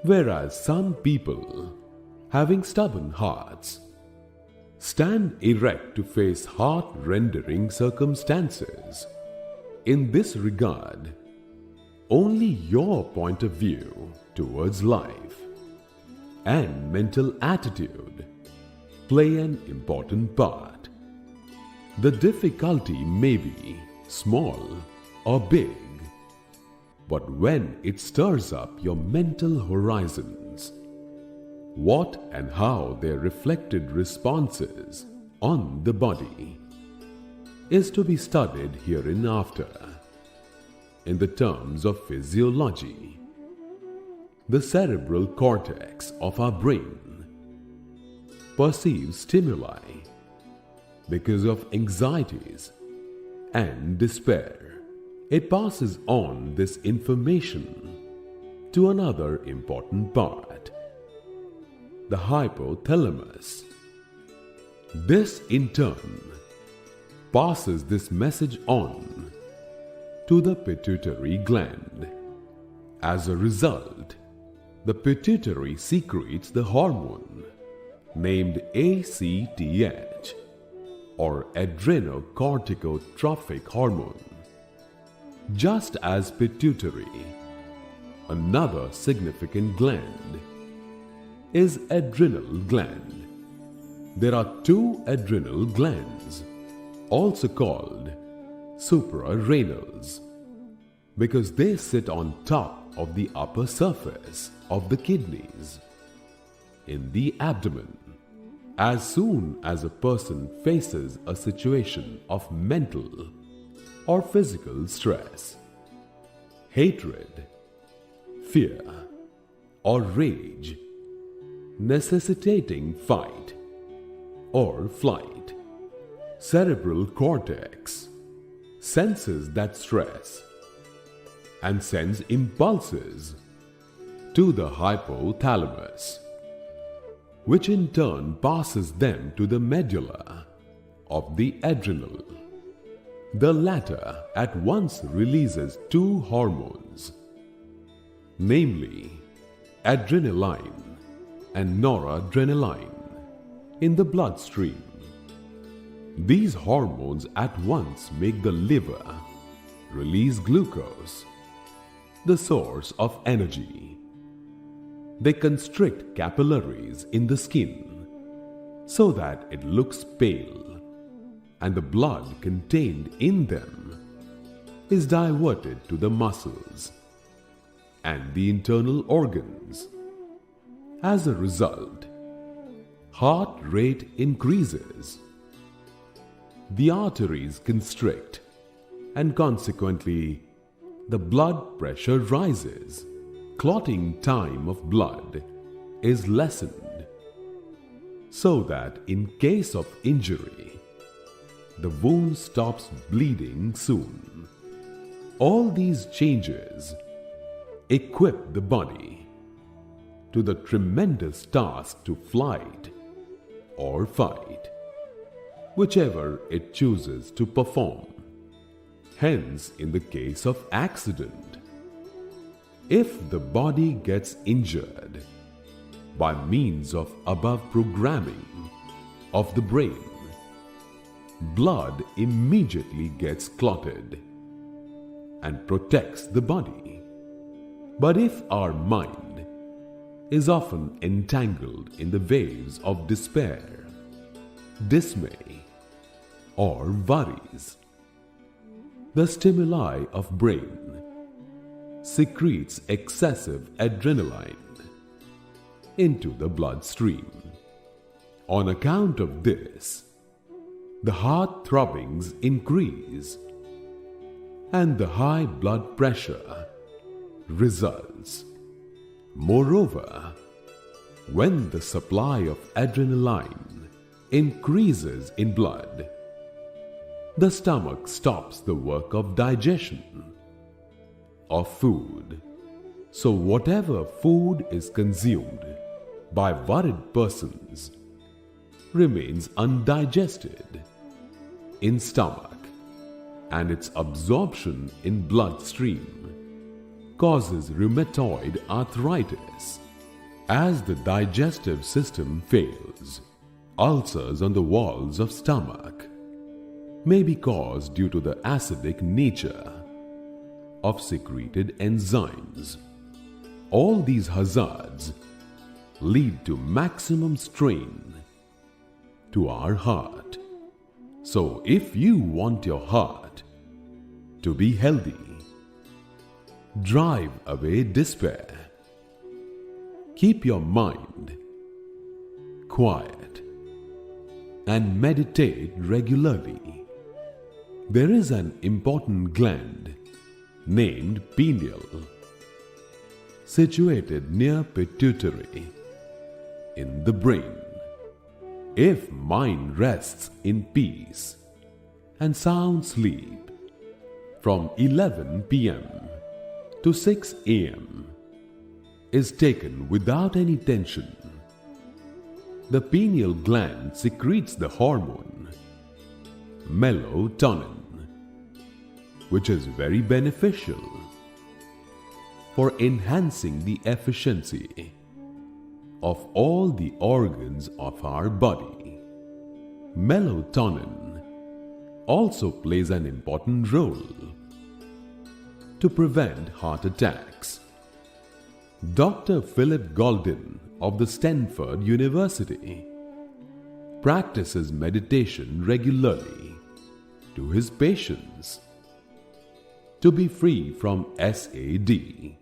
whereas some people having stubborn hearts stand erect to face heart-rendering circumstances. In this regard, only your point of view towards life and mental attitude play an important part. The difficulty may be small or big, but when it stirs up your mental horizons. What and how their reflected responses on the body is to be studied hereinafter. In the terms of physiology, the cerebral cortex of our brain perceives stimuli because of anxieties and despair. It passes on this information to another important part, the hypothalamus. This in turn passes this message on to the pituitary gland. As a result, the pituitary secretes the hormone named ACTH, or adrenocorticotropic hormone. Just as pituitary, another significant gland is adrenal gland. There are two adrenal glands, also called suprarenals, because they sit on top of the upper surface of the kidneys. In the abdomen, as soon as a person faces a situation of mental or physical stress, hatred, fear, or rage, necessitating fight or flight, cerebral cortex senses that stress and sends impulses to the hypothalamus, which in turn passes them to the medulla of the adrenal. The latter at once releases two hormones, namely adrenaline and noradrenaline, in the bloodstream. These hormones at once make the liver release glucose, the source of energy. They constrict capillaries in the skin so that it looks pale, and the blood contained in them is diverted to the muscles and the internal organs. As a result, heart rate increases, the arteries constrict, and consequently, the blood pressure rises. Clotting time of blood is lessened, so that in case of injury, the wound stops bleeding soon. All these changes equip the body to the tremendous task to flight or fight, whichever it chooses to perform. Hence, in the case of accident, if the body gets injured by means of above programming of the brain, blood immediately gets clotted and protects the body. But if our mind is often entangled in the waves of despair, dismay, or worries, the stimuli of brain secretes excessive adrenaline into the bloodstream. On account of this, the heart throbbings increase and the high blood pressure results. Moreover, when the supply of adrenaline increases in blood, the stomach stops the work of digestion of food. So whatever food is consumed by worried persons remains undigested in stomach, and its absorption in bloodstream causes rheumatoid arthritis. As the digestive system fails, ulcers on the walls of stomach may be caused due to the acidic nature of secreted enzymes. All these hazards lead to maximum strain to our heart. So if you want your heart to be healthy, drive away despair. Keep your mind quiet and meditate regularly. There is an important gland named pineal, situated near pituitary in the brain. If mind rests in peace and sound sleep from 11 p.m. to 6 a.m. is taken without any tension, the pineal gland secretes the hormone melatonin, which is very beneficial for enhancing the efficiency of all the organs of our body. Melatonin also plays an important role to prevent heart attacks. Dr. Philip Golden of the Stanford University practices meditation regularly to his patients to be free from SAD,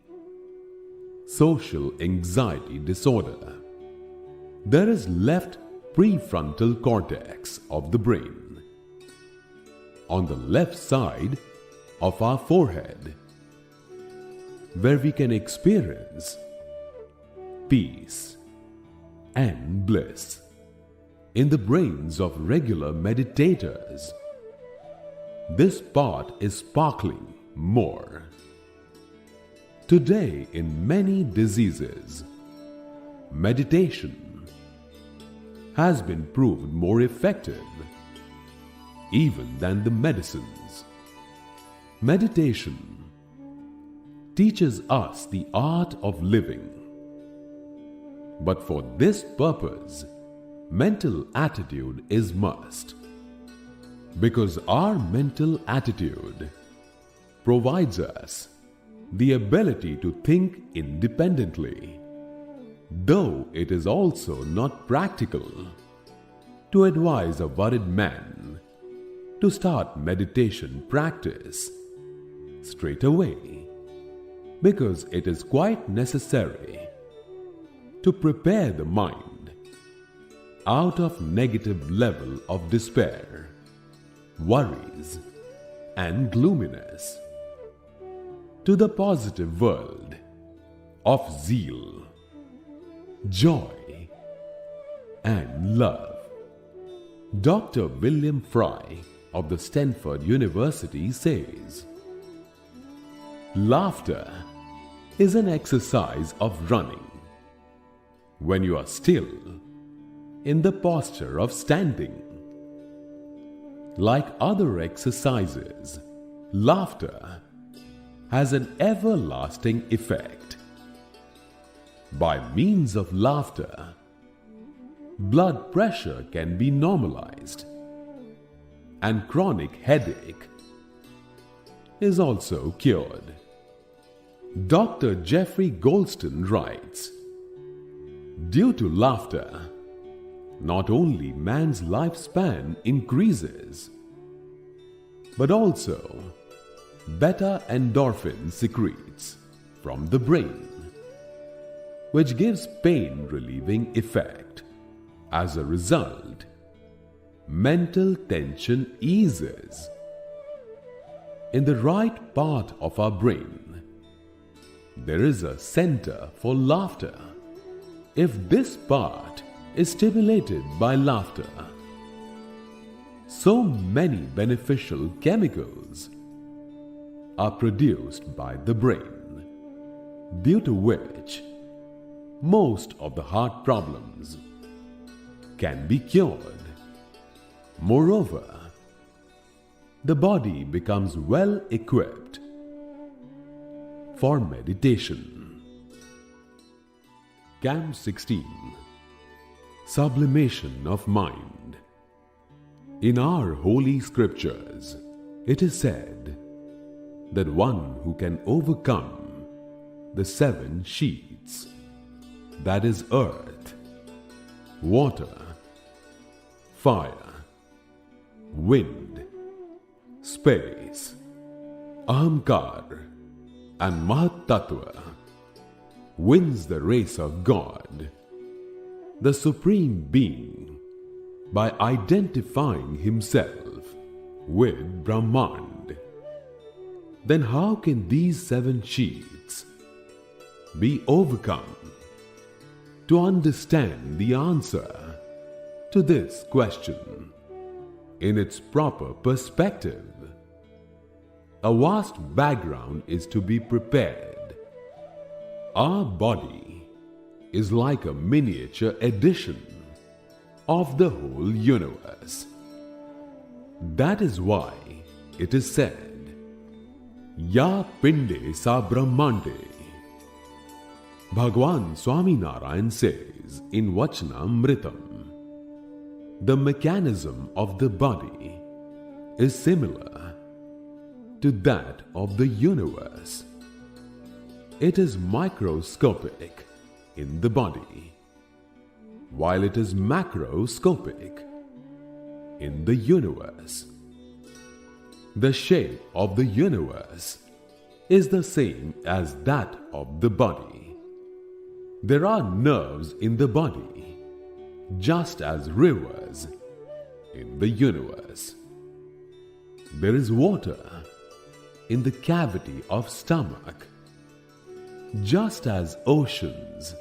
social anxiety disorder. There is left prefrontal cortex of the brain on the left side of our forehead, where we can experience peace and bliss. In the brains of regular meditators, this part is sparkling more. Today, in many diseases, meditation has been proved more effective even than the medicines. Meditation teaches us the art of living. But for this purpose, mental attitude is must. Because our mental attitude provides us the ability to think independently, though it is also not practical to advise a worried man to start meditation practice straight away, because it is quite necessary to prepare the mind out of negative level of despair, worries and gloominess to the positive world of zeal, joy and love. Dr. William Fry of the Stanford University says, laughter is an exercise of running when you are still in the posture of standing. Like other exercises, laughter has an everlasting effect. By means of laughter, blood pressure can be normalized, and chronic headache is also cured. Dr. Jeffrey Goldstein writes, due to laughter, not only man's lifespan increases, but also beta endorphin secretes from the brain, which gives pain relieving effect. As a result, mental tension eases. In the right part of our brain, there is a center for laughter. If this part is stimulated by laughter, so many beneficial chemicals are produced by the brain, due to which most of the heart problems can be cured. Moreover, the body becomes well equipped for meditation. Camp 16. Sublimation of mind. In our holy scriptures, it is said that one who can overcome the 7 sheets, that is earth, water, fire, wind, space, ahamkar, and Mahat Tattva wins the race of God, the Supreme Being, by identifying himself with Brahmand, then how can these 7 sheaths be overcome? To understand the answer to this question in its proper perspective, a vast background is to be prepared. Our body is like a miniature edition of the whole universe. That is why it is said, Ya Pinde Sa Brahmande. Bhagwan Swaminarayan says in Vachanamritam, the mechanism of the body is similar to that of the universe. It is microscopic in the body, while it is macroscopic in the universe. The shape of the universe is the same as that of the body. There are nerves in the body, just as rivers in the universe. There is water in the cavity of stomach, just as oceans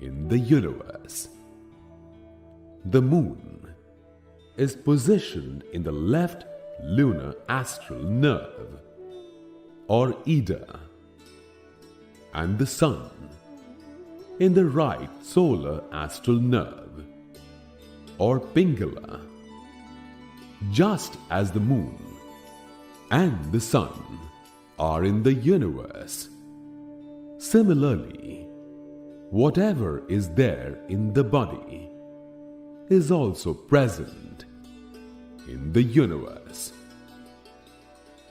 in the universe. The moon is positioned in the left lunar astral nerve, or Ida, and the sun in the right solar astral nerve, or Pingala, just as the moon and the sun are in the universe. Similarly, whatever is there in the body is also present in the universe.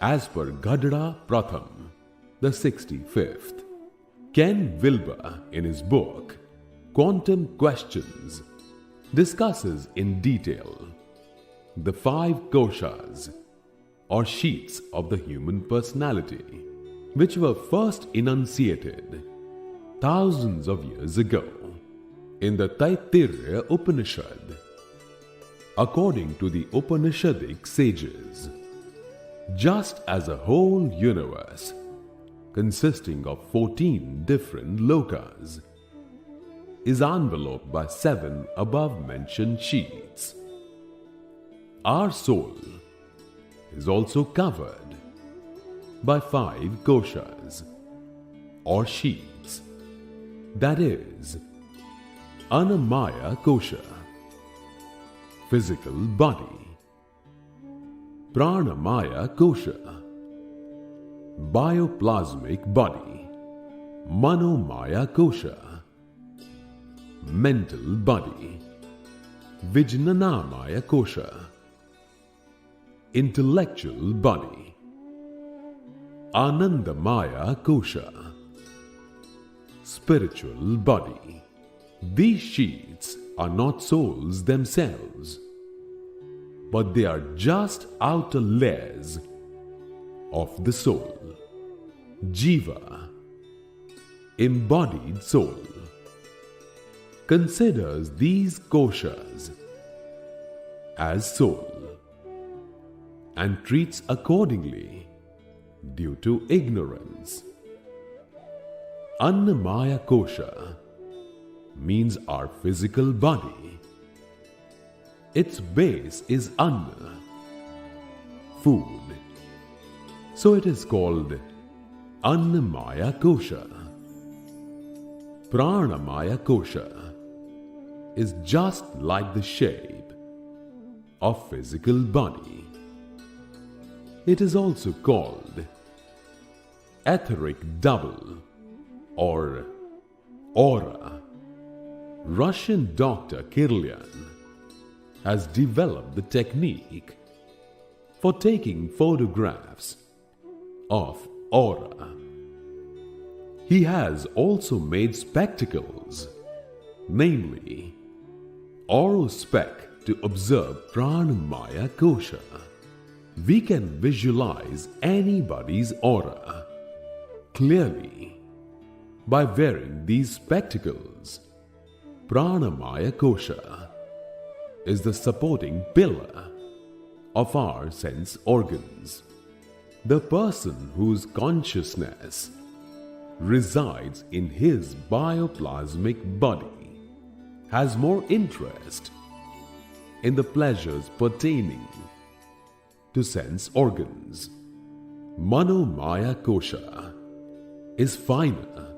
As per Gadada Pratham, the 65th, Ken Wilber in his book Quantum Questions discusses in detail the 5 koshas, or sheets of the human personality, which were first enunciated thousands of years ago in the Taittiriya Upanishad. According to the Upanishadic sages, just as a whole universe consisting of 14 different lokas is enveloped by 7 above-mentioned sheets, our soul is also covered by 5 koshas, or sheets, that is, Anandamaya Kosha, physical body; Pranamaya Kosha, bioplasmic body; Manomaya Kosha, mental body; Vijnanamaya Kosha, intellectual body; Anandamaya Kosha, spiritual body. These sheets are not souls themselves, but they are just outer layers of the soul. Jiva, embodied soul, considers these koshas as soul and treats accordingly due to ignorance. Annamaya Kosha means our physical body. Its base is Anna, food, so it is called Annamaya Kosha. Pranamaya Kosha is just like the shape of physical body. It is also called etheric double or aura. Russian doctor Kirlian has developed the technique for taking photographs of aura. He has also made spectacles, namely Aurospec, to observe Pranamaya Kosha. We can visualize anybody's aura clearly by wearing these spectacles. Pranamaya Kosha is the supporting pillar of our sense organs. The person whose consciousness resides in his bioplasmic body has more interest in the pleasures pertaining to sense organs. Manomaya Kosha is finer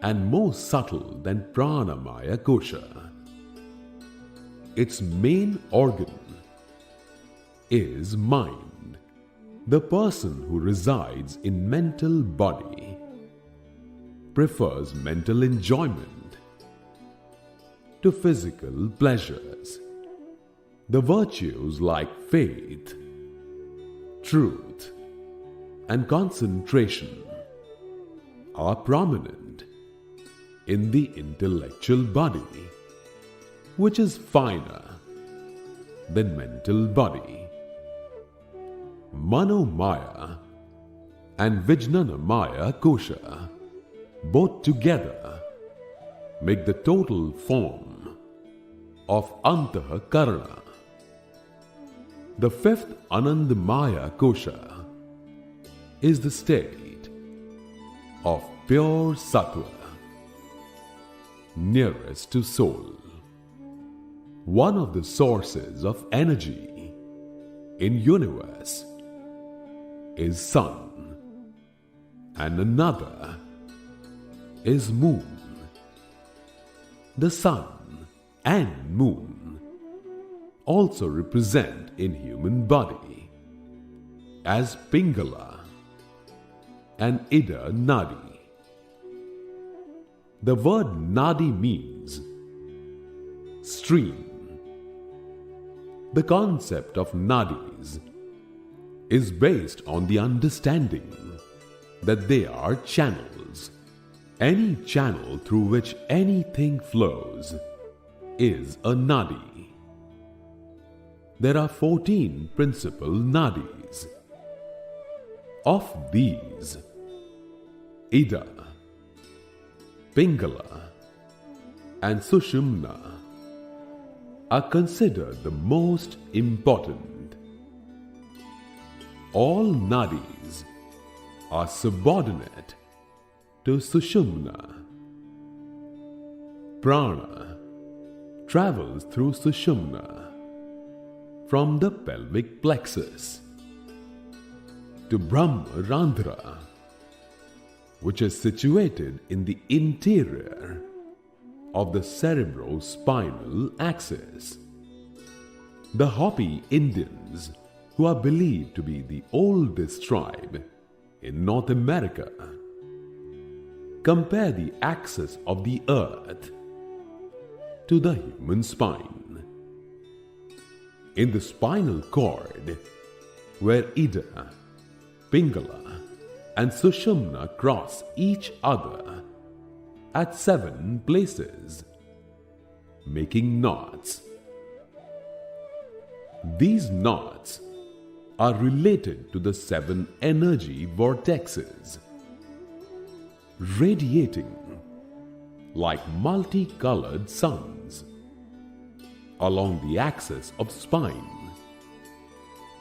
and more subtle than Pranamaya Kosha. Its main organ is mind. The person who resides in mental body prefers mental enjoyment to physical pleasures. The virtues like faith, truth, and concentration are prominent in the intellectual body, which is finer than mental body. Manomaya and Vijnanamaya Kosha both together make the total form of Antahkarana. The fifth Anandamaya Kosha is the state of pure sattva, nearest to soul. One of the sources of energy in universe is sun, and another is moon. The sun and moon also represent in human body as Pingala and Ida Nadi. The word Nadi means stream. The concept of Nadis is based on the understanding that they are channels. Any channel through which anything flows is a Nadi. There are 14 principal Nadis. Of these, Ida, Pingala, and Sushumna are considered the most important. All Nadis are subordinate to Sushumna. Prana travels through Sushumna from the pelvic plexus to Brahmarandhra, which is situated in the interior of the cerebrospinal axis. The Hopi Indians, who are believed to be the oldest tribe in North America, compare the axis of the earth to the human spine. In the spinal cord, where Ida, Pingala, and Sushumna cross each other at 7 places, making knots. These knots are related to the 7 energy vortexes, radiating like multicolored suns along the axis of spine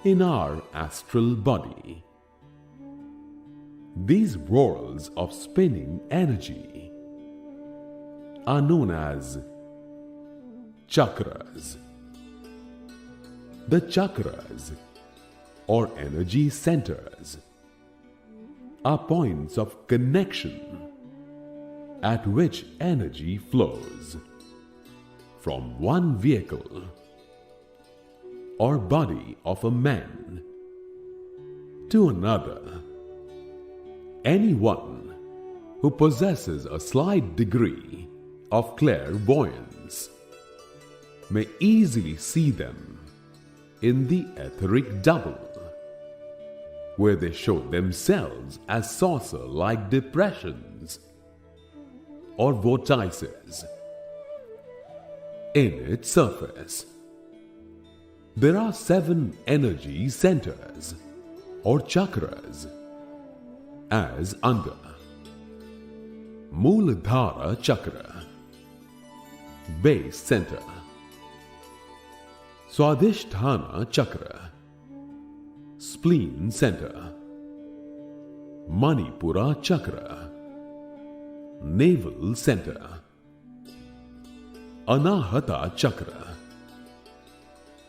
in our astral body. These whorls of spinning energy are known as chakras. The chakras, or energy centers, are points of connection at which energy flows from one vehicle or body of a man to another. Anyone who possesses a slight degree of clairvoyance may easily see them in the etheric double, where they show themselves as saucer-like depressions or vortices. In its surface, there are 7 energy centers or chakras. as under Mooladhara Chakra, base center, Swadhishtan Chakra, spleen center, Manipura Chakra, navel center, Anahata Chakra,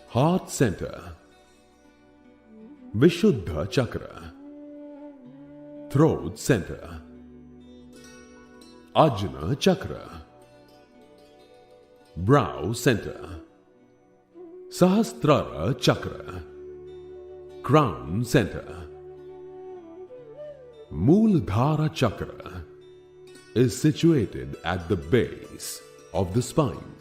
heart center, Vishuddha Chakra, throat center, Arjuna Chakra, brow center, Sahastrara Chakra, crown center. Mooladhara Chakra is situated at the base of the spine.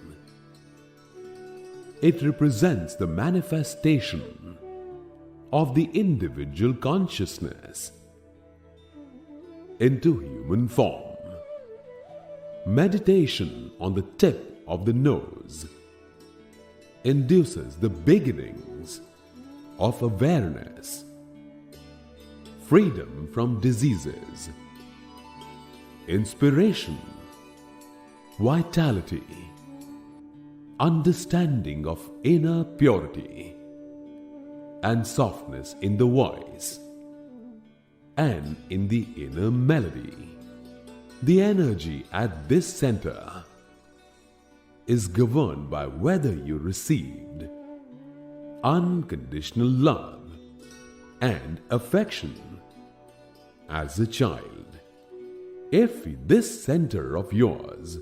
It represents the manifestation of the individual consciousness into human form. Meditation on the tip of the nose induces the beginnings of awareness, freedom from diseases, inspiration, vitality, understanding of inner purity, and softness in the voice and in the inner melody. The energy at this center is governed by whether you received unconditional love and affection as a child. If this center of yours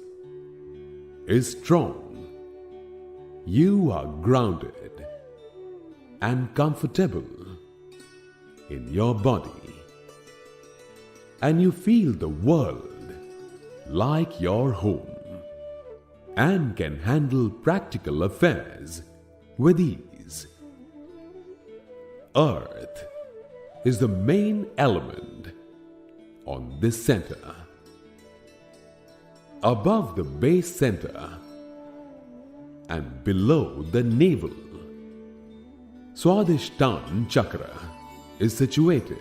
is strong, you are grounded and comfortable in your body, and you feel the world like your home and can handle practical affairs with ease. Earth is the main element on this center. Above the base center and below the navel, Swadhishtan Chakra is situated.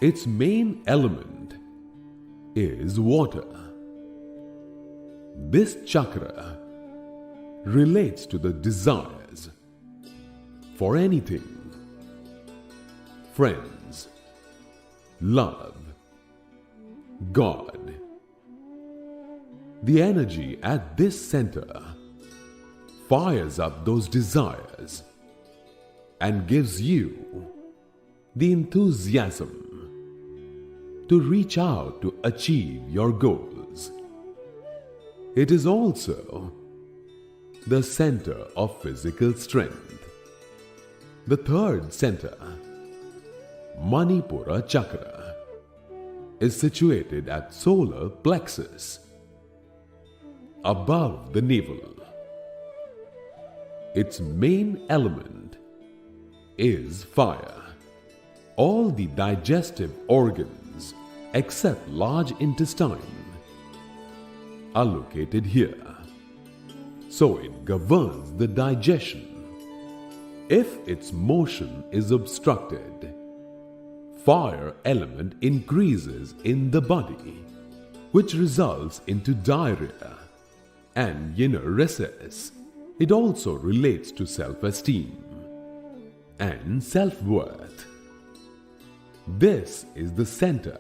Its main element is water. This chakra relates to the desires for anything: friends, love, God. The energy at this center fires up those desires and gives you the enthusiasm to reach out to achieve your goals. It is also the center of physical strength. The third center, Manipura Chakra, is situated at solar plexus, above the navel. Its main element is fire. All the digestive organs except large intestine are located here, so it governs the digestion. If its motion is obstructed, fire element increases in the body, which results into diarrhea and recess. It also relates to self-esteem and self-worth. This is the center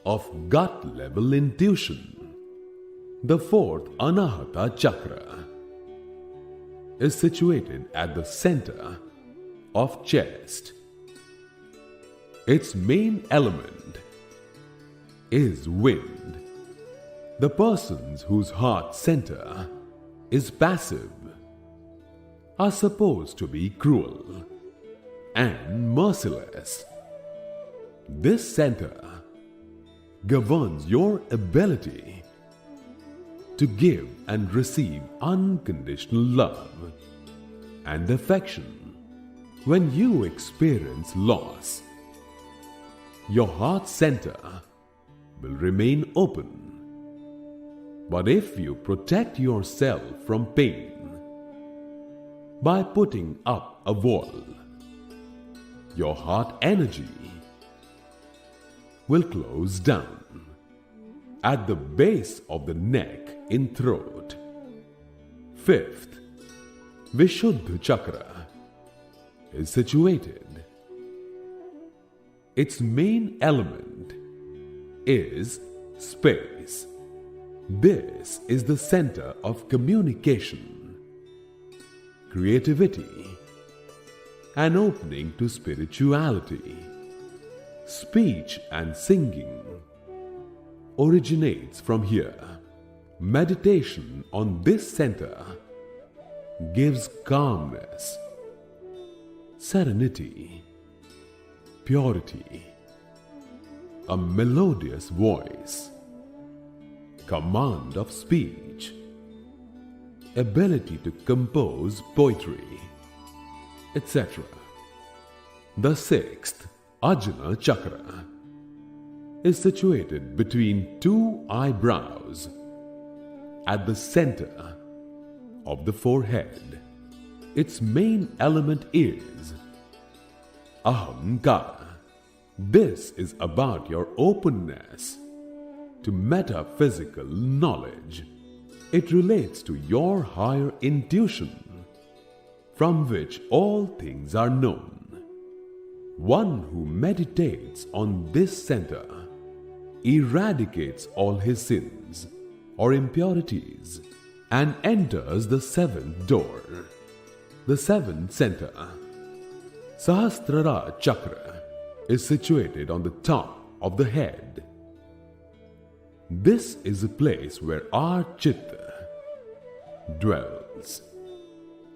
of gut-level intuition. The fourth Anahata Chakra is situated at the center of chest. Its main element is wind. The persons whose heart center is passive are supposed to be cruel and merciless. This center governs your ability to give and receive unconditional love and affection. When you experience loss, your heart center will remain open. But if you protect yourself from pain by putting up a wall, your heart energy will close down at the base of the neck in throat. Fifth, Vishuddha Chakra is situated. Its main element is space. This is the center of communication, creativity, an opening to spirituality. Speech and singing originates from here. Meditation on this center gives calmness, serenity, purity, a melodious voice, command of speech, ability to compose poetry, etc. The sixth, Arjuna Chakra, is situated between two eyebrows at the center of the forehead. Its main element is Ahamkara. This is about your openness to metaphysical knowledge. It relates to your higher intuition, from which all things are known. One who meditates on this center eradicates all his sins or impurities and enters the seventh door, the seventh center. Sahastrara Chakra is situated on the top of the head. This is a place where our Chitta dwells.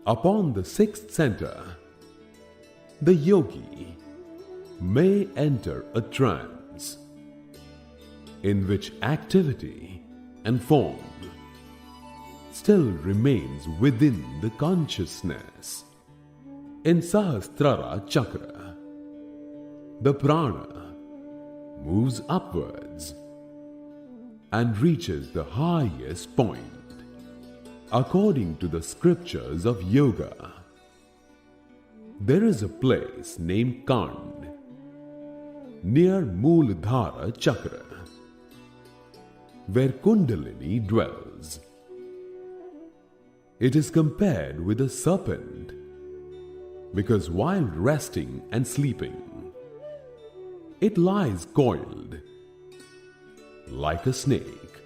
Upon the sixth center, the yogi may enter a trance in which activity and form still remains within the consciousness. In Sahastrara Chakra, the prana moves upwards and reaches the highest point. According to the scriptures of yoga, there is a place named Kand near Mooladhara Chakra where Kundalini dwells. It is compared with a serpent because while resting and sleeping, it lies coiled like a snake.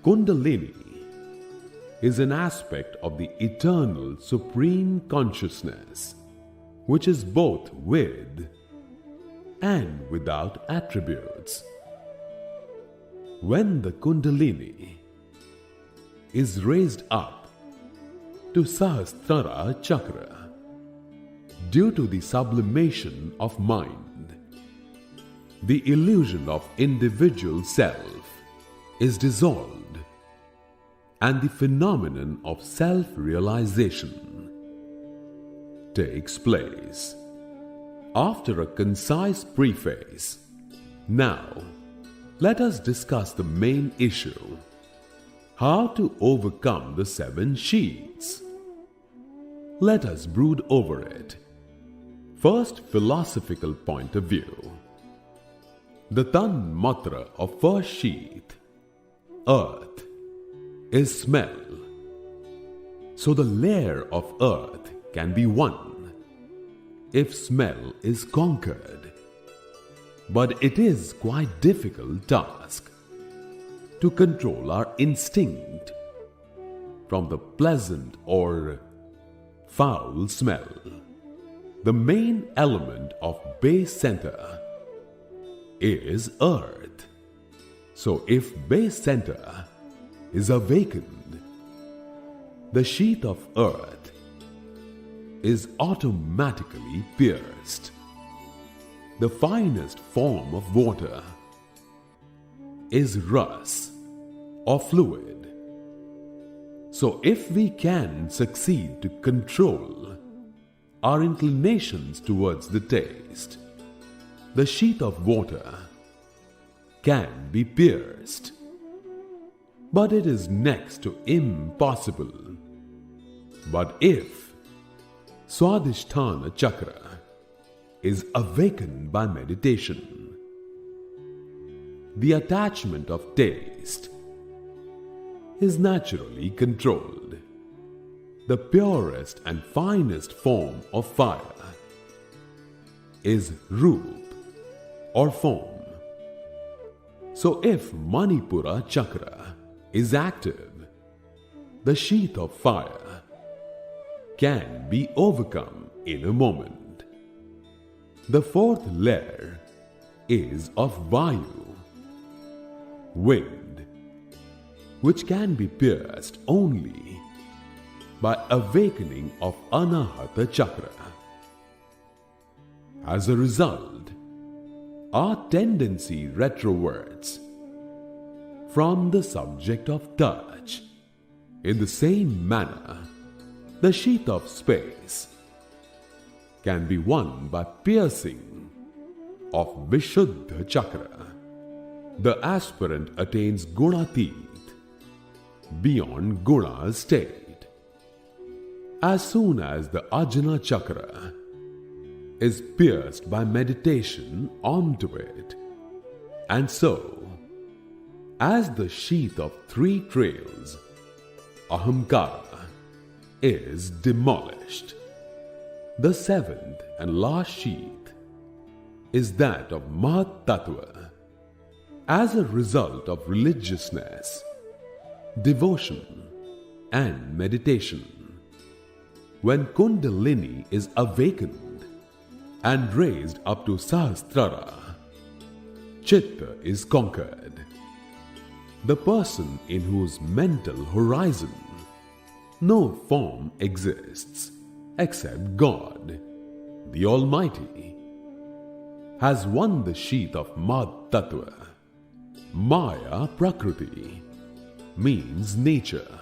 Kundalini is an aspect of the eternal supreme consciousness, which is both with and without attributes. When the Kundalini is raised up to Sahastrara Chakra due to the sublimation of mind, the illusion of individual self is dissolved and the phenomenon of self-realization takes place. After a concise preface, now let us discuss the main issue: how to overcome the 7 sheaths. Let us brood over it. First, philosophical point of view. The Tan Matra of first sheath, earth, is smell. So the layer of earth can be won if smell is conquered. But it is quite difficult task to control our instinct from the pleasant or foul smell. The main element of base center is earth. So if base center is awakened, the sheath of earth is automatically pierced. The finest form of water is ras or fluid. So if we can succeed to control our inclinations towards the taste, the sheath of water can be pierced. But it is next to impossible. But if Swadhishtan Chakra is awakened by meditation, the attachment of taste is naturally controlled. The purest and finest form of fire is Roop or form. So if Manipura Chakra is active, the sheath of fire can be overcome in a moment. The fourth layer is of Vayu, wind, which can be pierced only by awakening of Anahata Chakra. As a result, our tendency retroverts from the subject of touch. In the same manner, the sheath of space can be won by piercing of Vishuddha Chakra. The aspirant attains Gunatit, beyond Guna's state. As soon as the Ajna Chakra is pierced by meditation onto it, and so, as the sheath of three trails, Ahamkara, is demolished, the seventh and last sheath is that of Mahat Tattva. As a result of religiousness, devotion, and meditation, when Kundalini is awakened and raised up to Sahastrara, Chitta is conquered. The person in whose mental horizon no form exists except God, the Almighty, has won the sheath of Mad Tattva. Maya Prakriti means nature.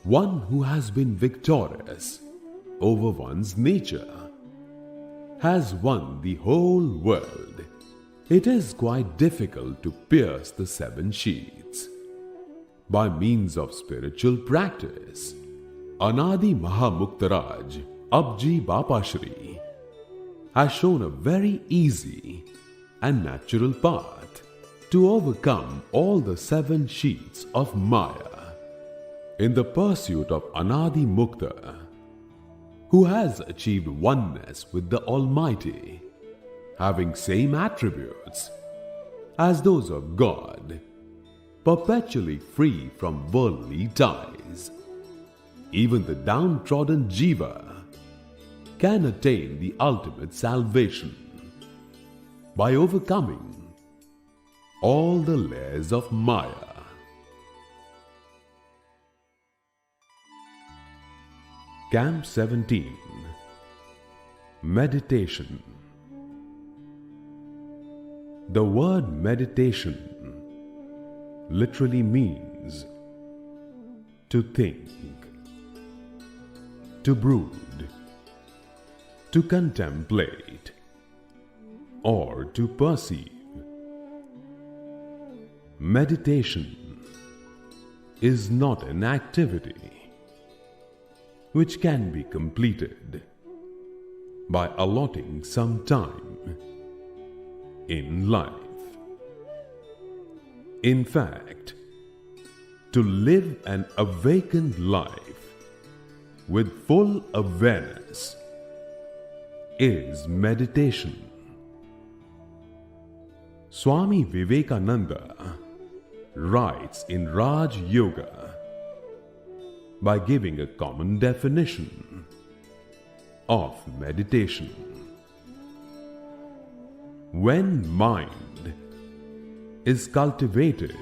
One who has been victorious over one's nature has won the whole world. It is quite difficult to pierce the seven sheaths. By means of spiritual practice, Anadi Mahamuktaraj Abjibapashri has shown a very easy and natural path to overcome all the seven sheaths of Maya. In the pursuit of Anadi Mukta, who has achieved oneness with the Almighty, having same attributes as those of God, perpetually free from worldly ties, even the downtrodden Jiva can attain the ultimate salvation by overcoming all the layers of Maya. Camp 17. Meditation. The word meditation literally means to think, to brood, to contemplate, or to perceive. Meditation is not an activity which can be completed by allotting some time in life. In fact, to live an awakened life with full awareness is meditation. Swami Vivekananda writes in Raj Yoga by giving a common definition of meditation. When mind is cultivated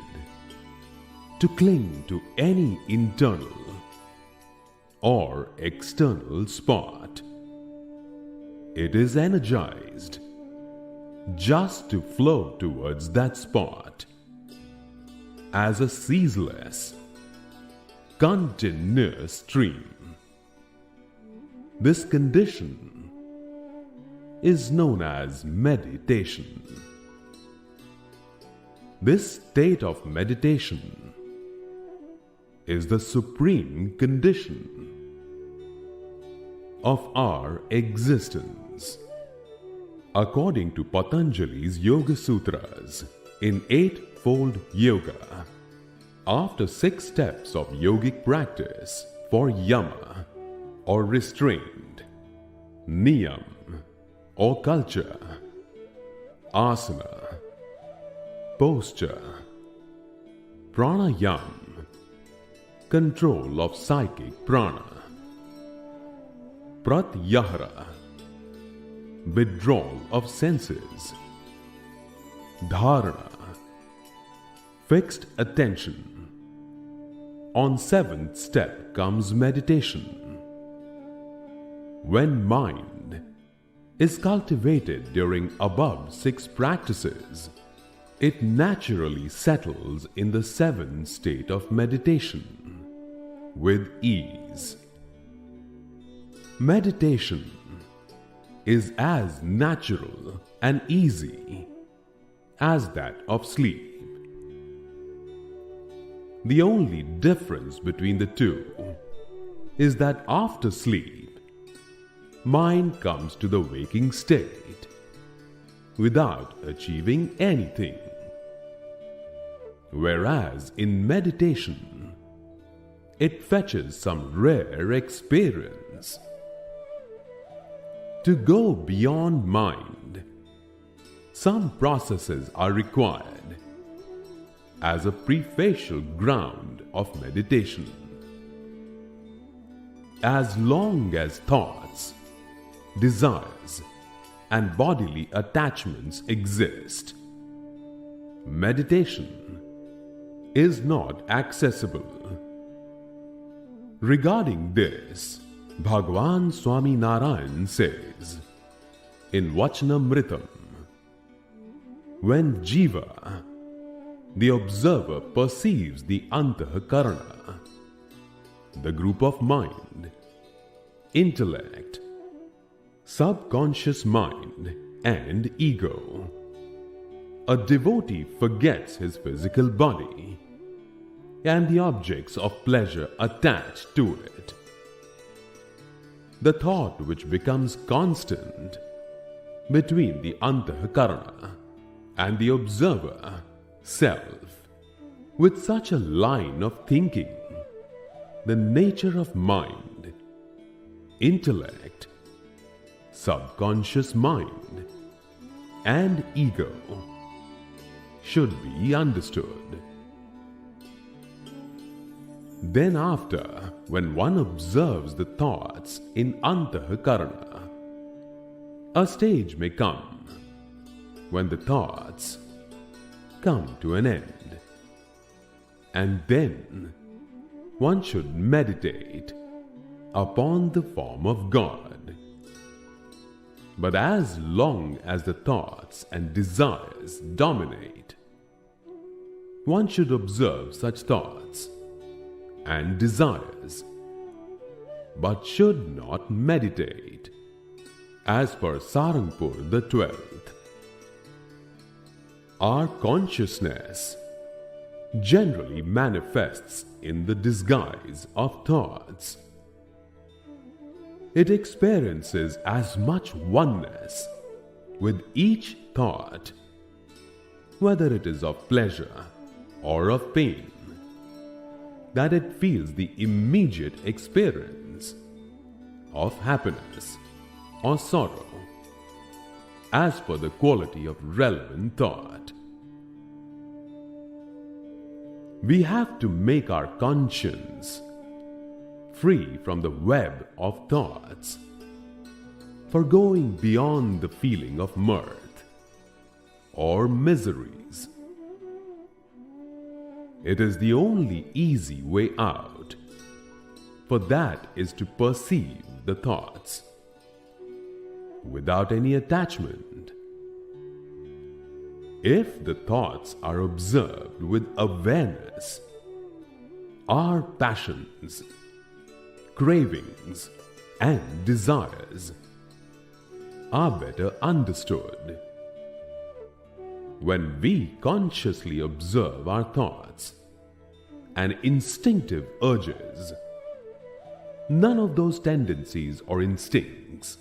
to cling to any internal or external spot, it is energized just to flow towards that spot as a ceaseless, continuous stream. This condition is known as meditation. This state of meditation is the supreme condition of our existence. According to Patanjali's Yoga Sutras, In Eightfold Yoga, after 6 steps of yogic practice for yama or restraint, niyam or culture, asana, posture, pranayam, control of psychic prana, pratyahara, withdrawal of senses, dharana, fixed attention. On 7th step comes meditation. When mind is cultivated during above 6 practices, it naturally settles in the 7th state of meditation with ease. Meditation is as natural and easy as that of sleep. The only difference between the two is that after sleep, mind comes to the waking state without achieving anything. Whereas in meditation, it fetches some rare experience. To go beyond mind, some processes are required as a prefacial ground of meditation. As long as thoughts, desires, and bodily attachments exist, meditation is not accessible. Regarding this, Bhagwan Swaminarayan says in Vachanamritam, when Jiva, the observer, perceives the Antahakarana, the group of mind, intellect, subconscious mind, and ego, a devotee forgets his physical body and the objects of pleasure attached to it. The thought which becomes constant between the Antahakarana and the observer, self, with such a line of thinking, the nature of mind, intellect, subconscious mind, and ego should be understood. Then after, when one observes the thoughts in Antahakarana, a stage may come when the thoughts come to an end, and then one should meditate upon the form of God. But as long as the thoughts and desires dominate, one should observe such thoughts and desires, but should not meditate, as per Sarangpur the 12th. Our consciousness generally manifests in the disguise of thoughts. It experiences as much oneness with each thought, whether it is of pleasure or of pain, that it feels the immediate experience of happiness or sorrow, as per the quality of relevant thought. We have to make our conscience free from the web of thoughts, for going beyond the feeling of mirth or miseries. It is the only easy way out, for that is to perceive the thoughts without any attachment. If the thoughts are observed with awareness, our passions, cravings, and desires are better understood. When we consciously observe our thoughts and instinctive urges, none of those tendencies or instincts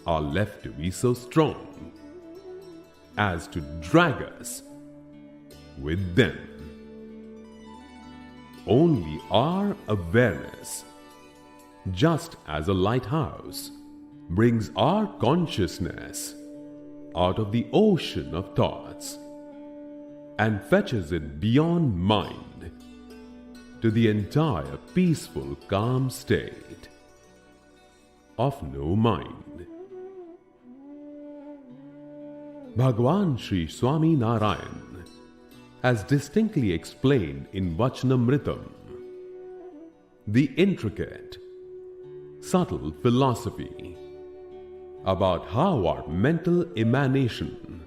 are left to be so strong as to drag us with them. Only our awareness, just as a lighthouse, brings our consciousness out of the ocean of thoughts and fetches it beyond mind to the entire peaceful, calm state of no mind. Bhagwan Sri Swaminarayan has distinctly explained in Vachanamritam the intricate, subtle philosophy about how our mental emanation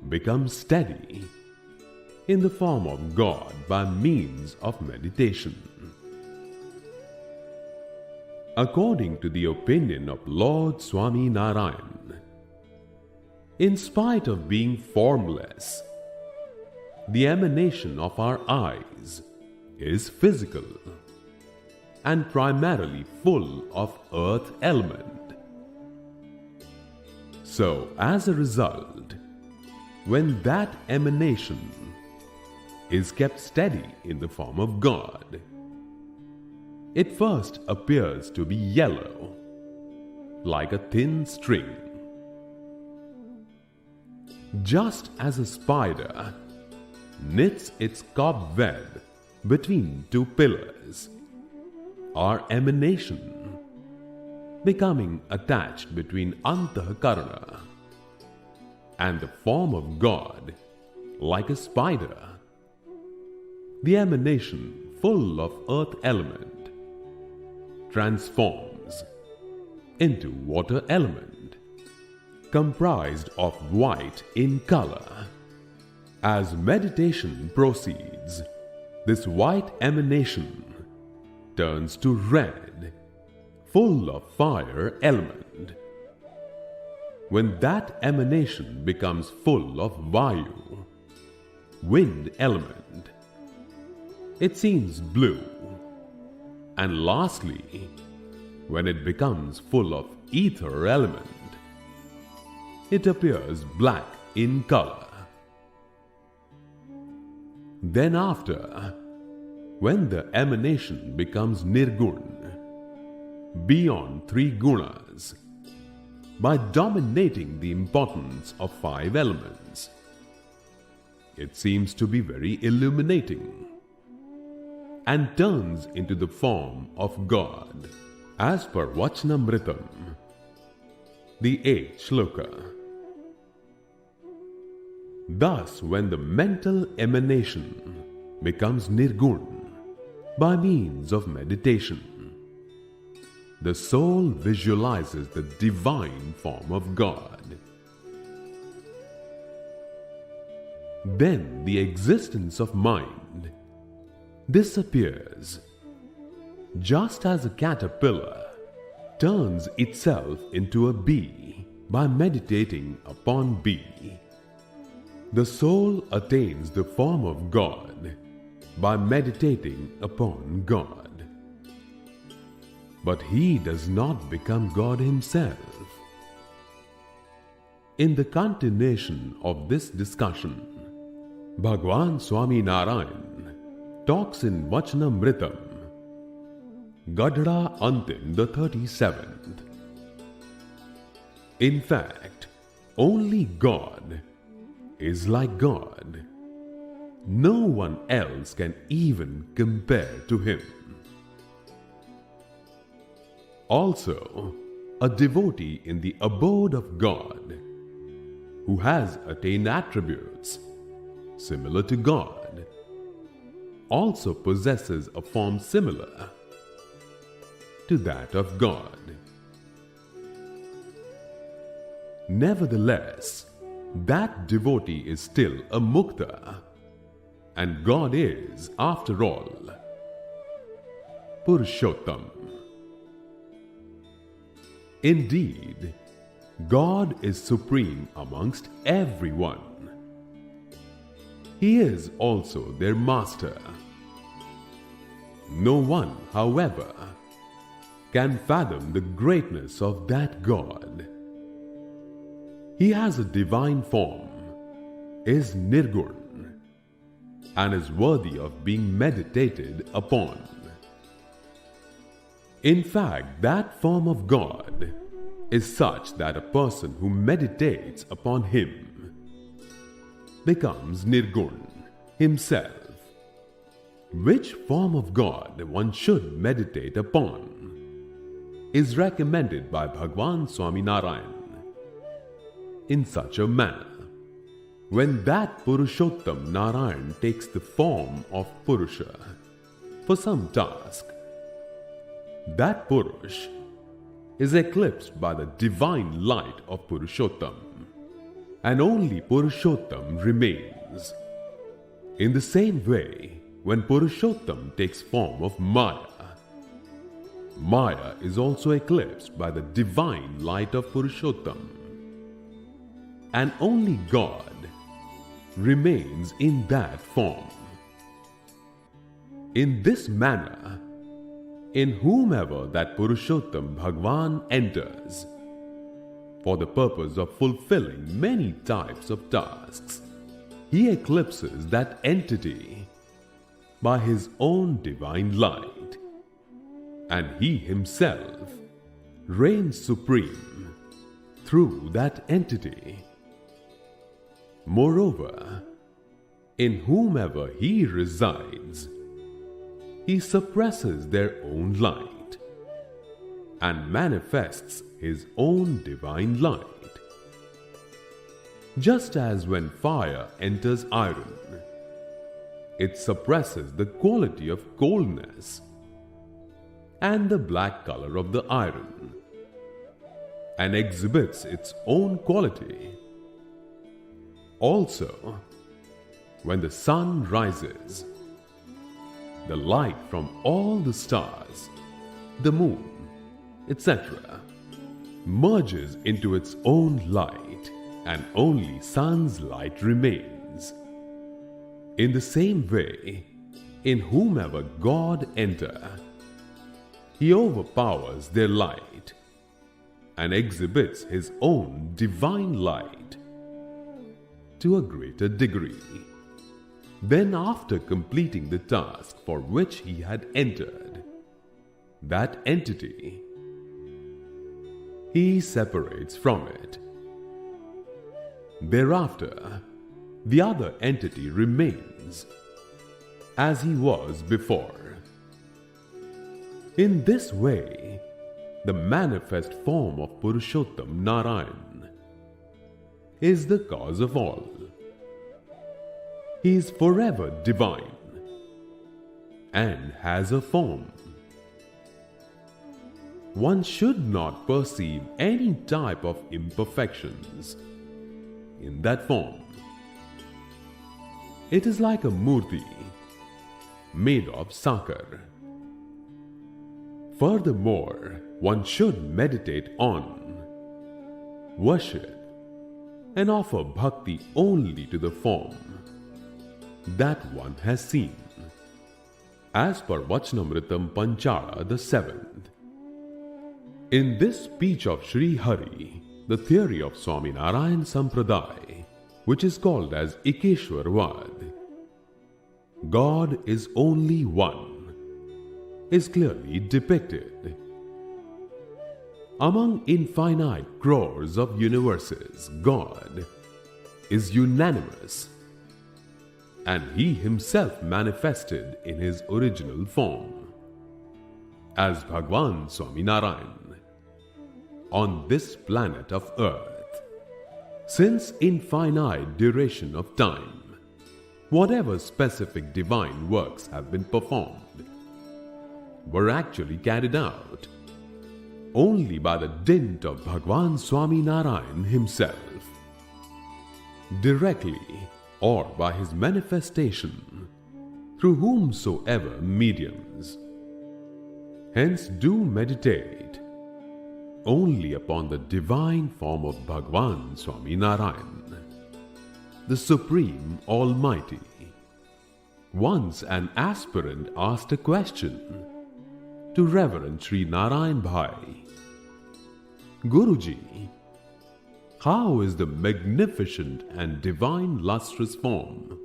becomes steady in the form of God by means of meditation. According to the opinion of Lord Swaminarayan, in spite of being formless, the emanation of our eyes is physical and primarily full of earth element. So, as a result, when that emanation is kept steady in the form of God, it first appears to be yellow, like a thin string. Just as a spider knits its cobweb between two pillars, our emanation, becoming attached between Antahkarana and the form of God, like a spider, the emanation full of earth element transforms into water element, comprised of white in color. As meditation proceeds, this white emanation turns to red, full of fire element. When that emanation becomes full of Vayu, wind element, it seems blue. And lastly, when it becomes full of ether element, it appears black in color. Then after, when the emanation becomes nirgun, beyond three gunas, by dominating the importance of five elements, it seems to be very illuminating and turns into the form of God. As per Vachanamritam, the 8th shloka. Thus, when the mental emanation becomes nirgun by means of meditation, the soul visualizes the divine form of God. Then the existence of mind disappears, just as a caterpillar turns itself into a bee by meditating upon bee. The soul attains the form of God by meditating upon God. But he does not become God himself. In the continuation of this discussion, Bhagwan Swaminarayan talks in Vachanamritam, Gadhada Antim the 37th. In fact, only God is like God. No one else can even compare to him. Also, a devotee in the abode of God, who has attained attributes similar to God, also possesses a form similar to that of God. Nevertheless, that devotee is still a mukta, and God is, after all, Purushottam. Indeed, God is supreme amongst everyone. He is also their master. No one, however, can fathom the greatness of that God. He has a divine form, is Nirgun, and is worthy of being meditated upon. In fact, that form of God is such that a person who meditates upon Him becomes Nirgun himself. Which form of God one should meditate upon is recommended by Bhagwan Swaminarayan in such a manner. When that Purushottam Narayan takes the form of Purusha for some task, that Purush is eclipsed by the divine light of Purushottam, and only Purushottam remains. In the same way, when Purushottam takes form of Maya, Maya is also eclipsed by the divine light of Purushottam, and only God remains in that form. In this manner, in whomever that Purushottam Bhagwan enters, for the purpose of fulfilling many types of tasks, he eclipses that entity by his own divine light, and he himself reigns supreme through that entity. Moreover, in whomever he resides, he suppresses their own light and manifests his own divine light. Just as when fire enters iron, it suppresses the quality of coldness and the black color of the iron and exhibits its own quality. Also, when the sun rises, the light from all the stars, the moon, etc., merges into its own light, and only sun's light remains. In the same way, in whomever God enter, he overpowers their light and exhibits his own divine light to a greater degree. Then, after completing the task for which he had entered, that entity, he separates from it. Thereafter, the other entity remains as he was before. In this way, the manifest form of Purushottam Narayan is the cause of all. He is forever divine and has a form. One should not perceive any type of imperfections in that form. It is like a murti made of sakar. Furthermore, one should meditate on, worship, and offer bhakti only to the form that one has seen. As per Vachanamritam Panchara the 7th. In this speech of Sri Hari, the theory of Swaminarayan Sampradaya, which is called as Ikeshwarvad, God is only one, is clearly depicted. Among infinite crores of universes, God is unanimous, and He Himself manifested in His original form as Bhagwan Swaminarayan on this planet of earth. Since infinite duration of time, whatever specific divine works have been performed were actually carried out only by the dint of Bhagwan Swaminarayan himself, directly or by his manifestation through whomsoever mediums. Hence do meditate only upon the divine form of Bhagwan Swaminarayan, the Supreme Almighty. Once an aspirant asked a question to Reverend Sri Narayan Bhai, Guruji, how is the magnificent and divine lustrous form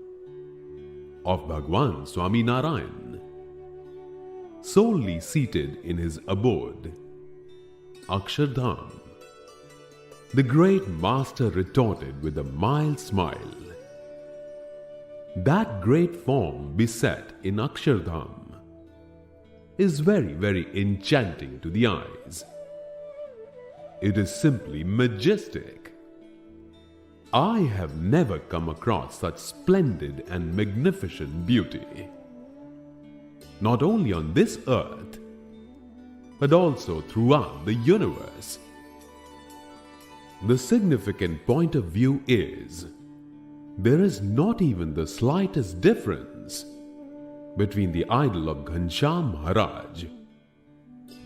of Bhagwan Swaminarayan, solely seated in his abode, Akshardham. The great master retorted with a mild smile. That great form beset in Akshardham is very, very enchanting to the eyes. It is simply majestic. I have never come across such splendid and magnificent beauty, not only on this earth, but also throughout the universe. The significant point of view is, there is not even the slightest difference between the idol of Ghanshyam Maharaj,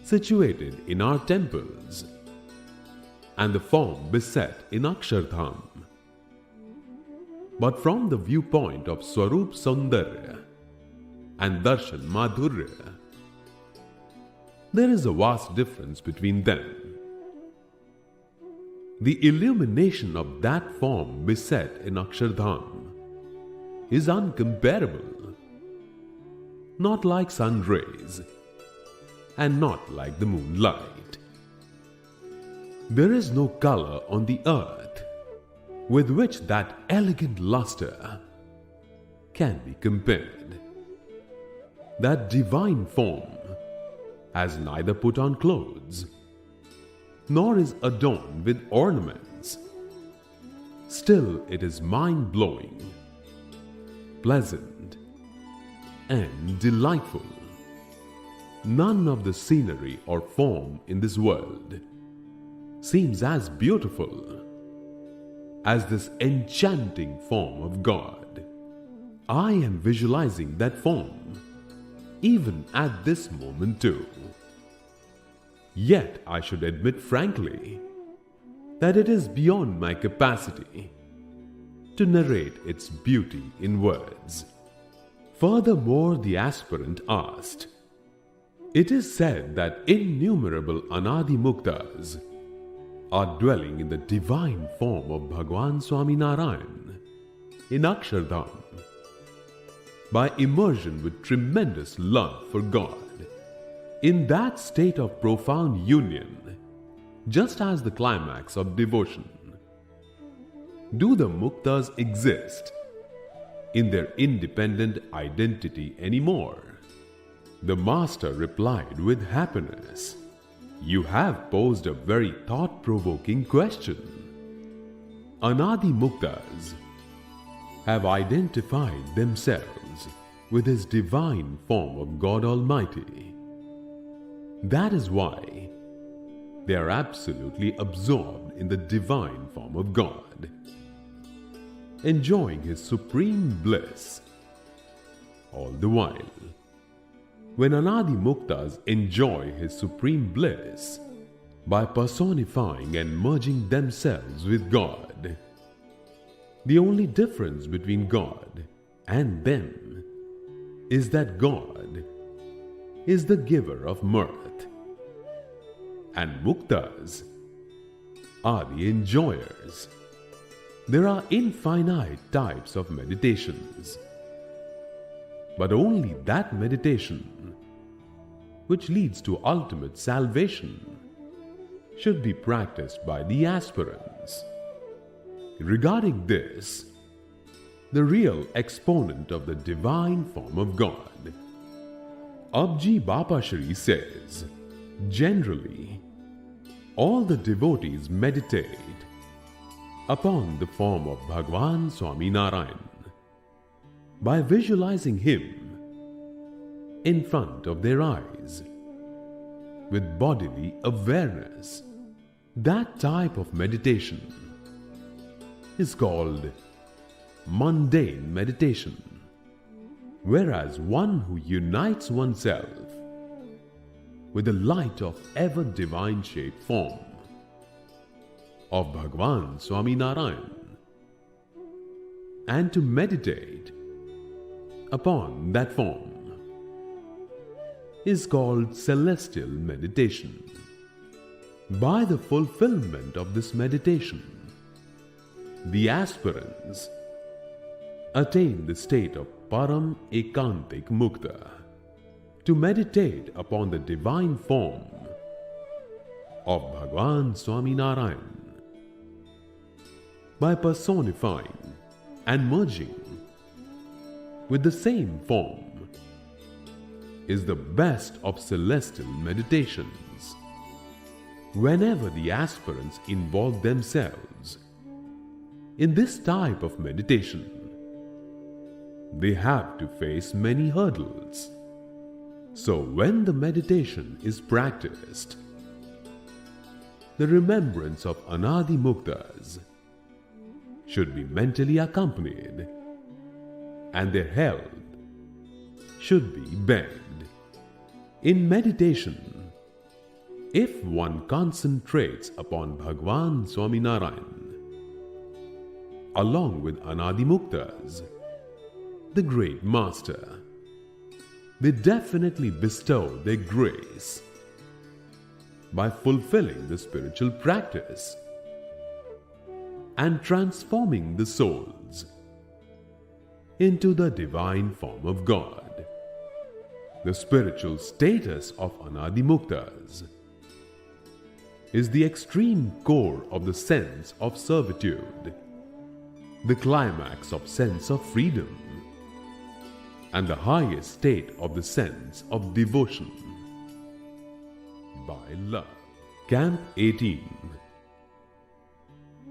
situated in our temples, and the form beset in Akshardham. But from the viewpoint of Swarup Saundarya and Darshan Madhurya, there is a vast difference between them. The illumination of that form beset in Akshardham is uncomparable, not like sun rays and not like the moonlight. There is no color on the earth with which that elegant luster can be compared. That divine form has neither put on clothes nor is adorned with ornaments. Still, it is mind-blowing, pleasant, and delightful. None of the scenery or form in this world seems as beautiful as this enchanting form of God. I am visualizing that form even at this moment too. Yet I should admit frankly that it is beyond my capacity to narrate its beauty in words. Furthermore, the aspirant asked, it is said that innumerable Anadi Muktas are dwelling in the divine form of Bhagwan Swaminarayan in Akshardham by immersion with tremendous love for God. In that state of profound union, just as the climax of devotion, do the Muktas exist in their independent identity anymore? The master replied with happiness, you have posed a very thought-provoking question. Anadi Muktas have identified themselves with his divine form of God Almighty. That is why they are absolutely absorbed in the divine form of God, enjoying his supreme bliss all the while. When Anadi Muktas enjoy his supreme bliss by personifying and merging themselves with God, the only difference between God and them is that God is the giver of mirth, and Muktas are the enjoyers. There are infinite types of meditations, but only that meditation which leads to ultimate salvation should be practiced by the aspirants. Regarding this, the real exponent of the divine form of God, Abjibapa says, generally, all the devotees meditate upon the form of Bhagwan Swaminarayan by visualizing him in front of their eyes with bodily awareness. That type of meditation is called mundane meditation, whereas one who unites oneself with the light of ever divine shape form of Bhagwan Swaminarayan and to meditate upon that form is called celestial meditation. By the fulfillment of this meditation, the aspirants attain the state of Param Ekantik Mukta to meditate upon the divine form of Bhagwan Swaminarayan. By personifying and merging with the same form is the best of celestial meditations. Whenever the aspirants involve themselves in this type of meditation, they have to face many hurdles. So when the meditation is practiced, the remembrance of Anadi Muktas should be mentally accompanied, and their health should be begged. In meditation, if one concentrates upon Bhagwan Swaminarayan along with Anadi Muktas, the great master, they definitely bestow their grace by fulfilling the spiritual practice and transforming the souls into the divine form of God. The spiritual status of Anadi Muktas is the extreme core of the sense of servitude, the climax of sense of freedom, and the highest state of the sense of devotion. By love. Camp 18.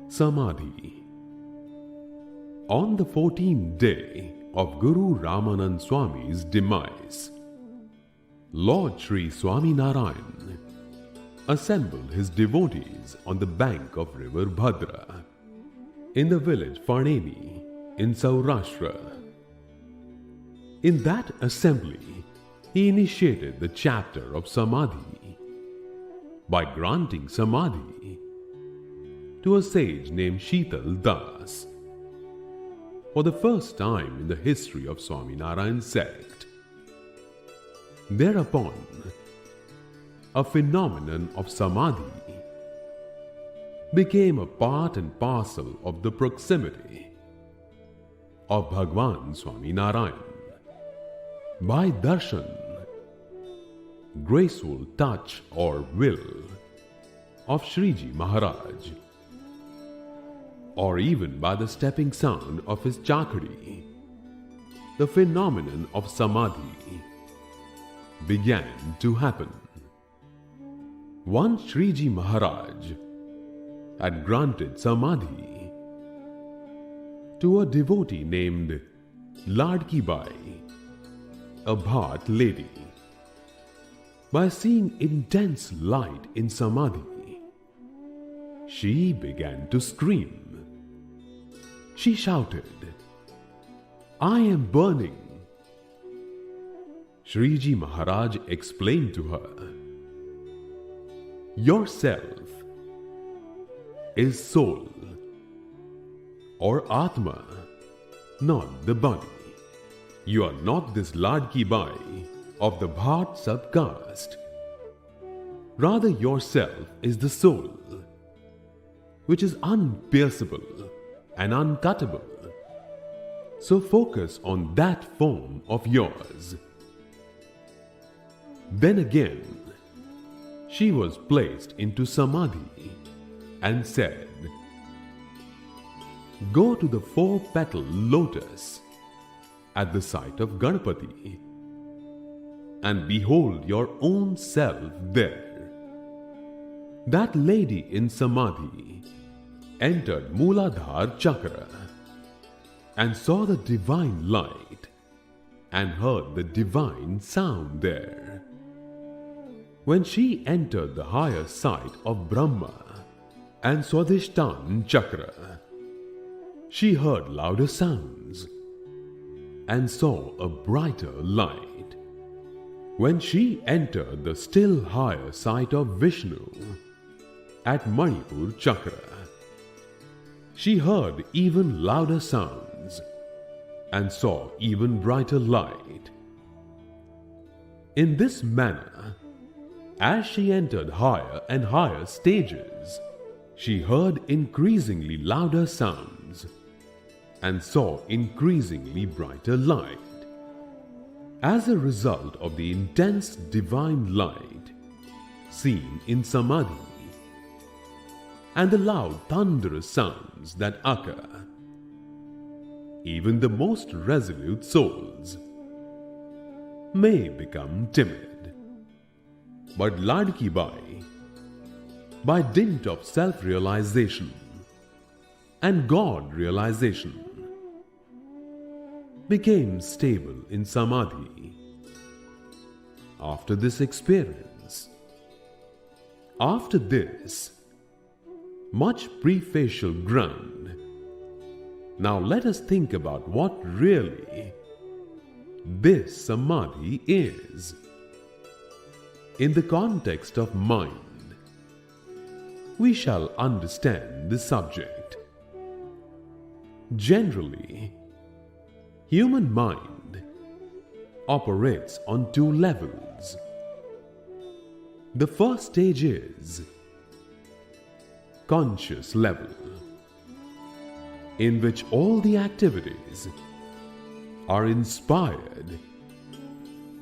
Samadhi. On the 14th day of Guru Ramanand Swami's demise, Lord Sri Swaminarayan assembled his devotees on the bank of river Bhadra in the village Farneni in Saurashtra. In that assembly, he initiated the chapter of Samadhi by granting Samadhi to a sage named Sheetal Das for the first time in the history of Swaminarayan sect. Thereupon, a phenomenon of Samadhi became a part and parcel of the proximity of Bhagwan Swaminarayan. By darshan, graceful touch or will of Shriji Maharaj, or even by the stepping sound of his chakri, the phenomenon of Samadhi began to happen. Once Shriji Maharaj had granted Samadhi to a devotee named Ladki Bai, a Bhat lady. By seeing intense light in Samadhi, she began to scream. She shouted, "I am burning!" Shriji Maharaj explained to her, "Your self is soul or Atma, not the body. You are not this Ladki Bai of the Bhat subcaste. Rather, yourself is the soul, which is unpierceable and uncuttable. So focus on that form of yours." Then again, she was placed into Samadhi and said, "Go to the 4-petal lotus at the site of Ganpati and behold your own self there." That lady in Samadhi entered Mooladhara Chakra and saw the divine light and heard the divine sound there. When she entered the higher site of Brahma and Swadhishtan Chakra, she heard louder sounds and saw a brighter light. When she entered the still higher site of Vishnu at Manipur Chakra, she heard even louder sounds and saw even brighter light. In this manner, as she entered higher and higher stages, she heard increasingly louder sounds and saw increasingly brighter light. As a result of the intense divine light seen in Samadhi and the loud thunderous sounds that occur, even the most resolute souls may become timid. But Ladki Bai, by dint of self-realization and God-realization, became stable in Samadhi. After this experience, after this much prefacial ground, now let us think about what really this Samadhi is. In the context of mind, we shall understand the subject. Generally, human mind operates on two levels. The first stage is conscious level, in which all the activities are inspired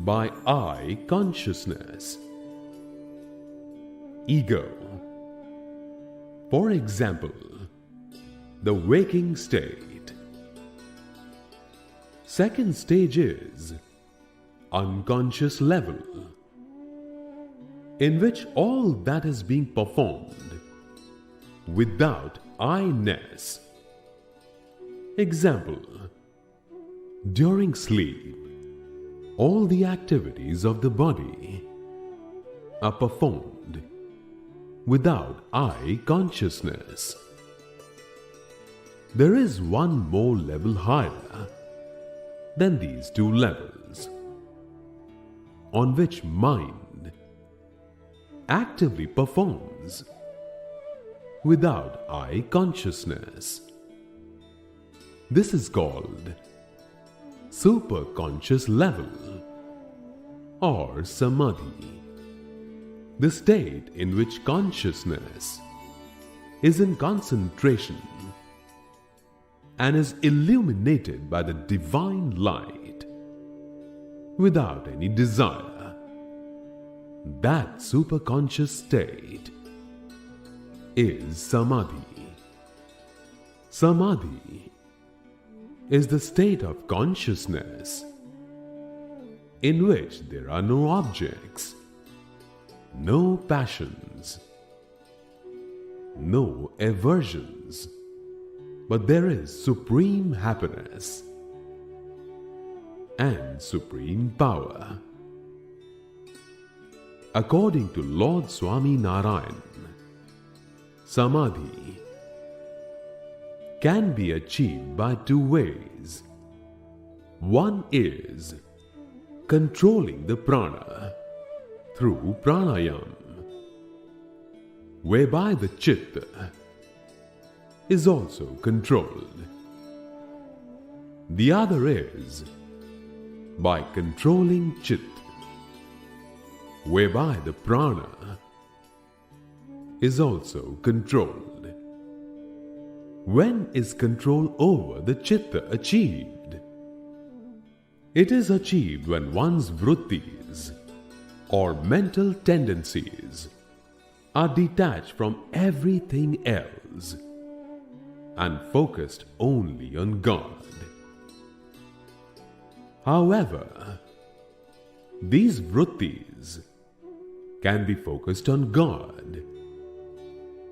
by I consciousness, ego. For example, the waking state. Second stage is unconscious level, in which all that is being performed without I-ness. Example, during sleep, all the activities of the body are performed without I consciousness. There is one more level higher than these two levels, on which mind actively performs without I consciousness. This is called superconscious level or Samadhi, the state in which consciousness is in concentration and is illuminated by the divine light without any desire. That superconscious state is Samadhi. Samadhi is the state of consciousness in which there are no objects, no passions, no aversions, but there is supreme happiness and supreme power. According to Lord Swaminarayan, Samadhi can be achieved by two ways. One is controlling the prana through pranayam, whereby the chitta is also controlled. The other is by controlling chitta, whereby the prana is also controlled. When is control over the chitta achieved? It is achieved when one's vrittis or mental tendencies are detached from everything else and focused only on God. However, these vrittis can be focused on God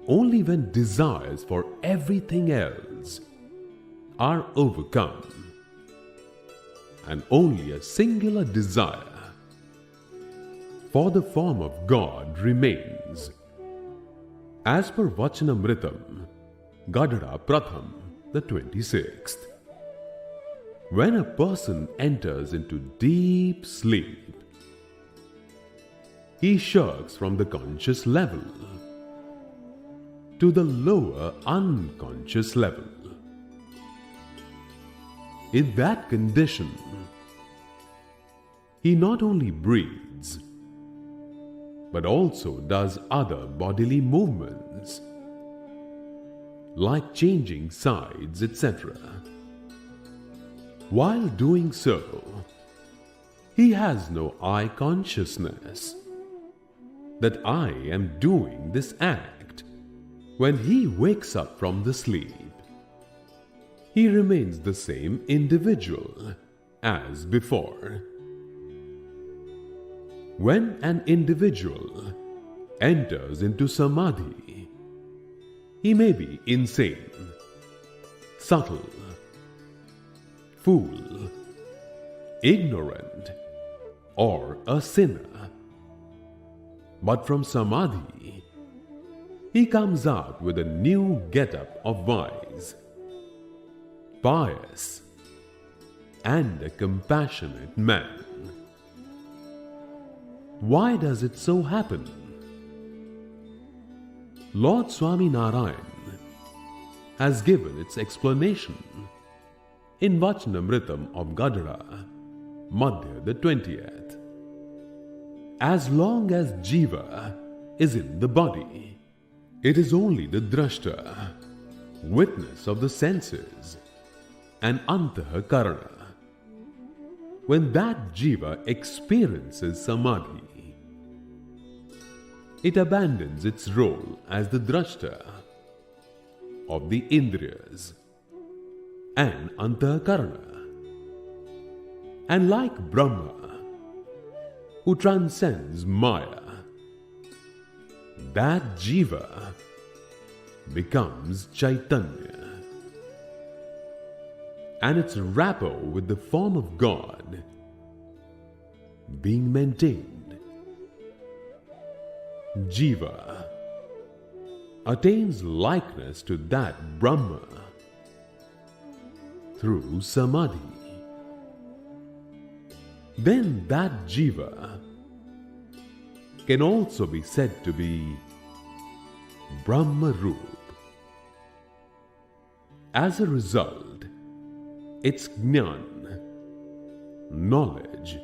only when desires for everything else are overcome, and only a singular desire for the form of God remains. As per Vachanamritam, Gadara Pratham, the 26th, when a person enters into deep sleep, he shirks from the conscious level to the lower unconscious level. In that condition, he not only breathes, but also does other bodily movements, like changing sides, etc. While doing so, he has no I consciousness that I am doing this act. When he wakes up from the sleep, he remains the same individual as before. When an individual enters into Samadhi, he may be insane, subtle, fool, ignorant, or a sinner. But from Samadhi, he comes out with a new get-up of wise, pious, and a compassionate man. Why does it so happen? Lord Swaminarayan has given its explanation in Vachanamritam of Gadara, Madhya the 20th. As long as Jiva is in the body, it is only the Drashta, witness of the senses, and Antahkarana. When that Jiva experiences Samadhi, it abandons its role as the Drashta of the Indriyas and Antahkarana. And like Brahma, who transcends Maya, that Jiva becomes Chaitanya, and its rapport with the form of God being maintained. Jiva attains likeness to that Brahma through Samadhi. Then that Jiva can also be said to be Brahma Roop. As a result, its Jnana, knowledge,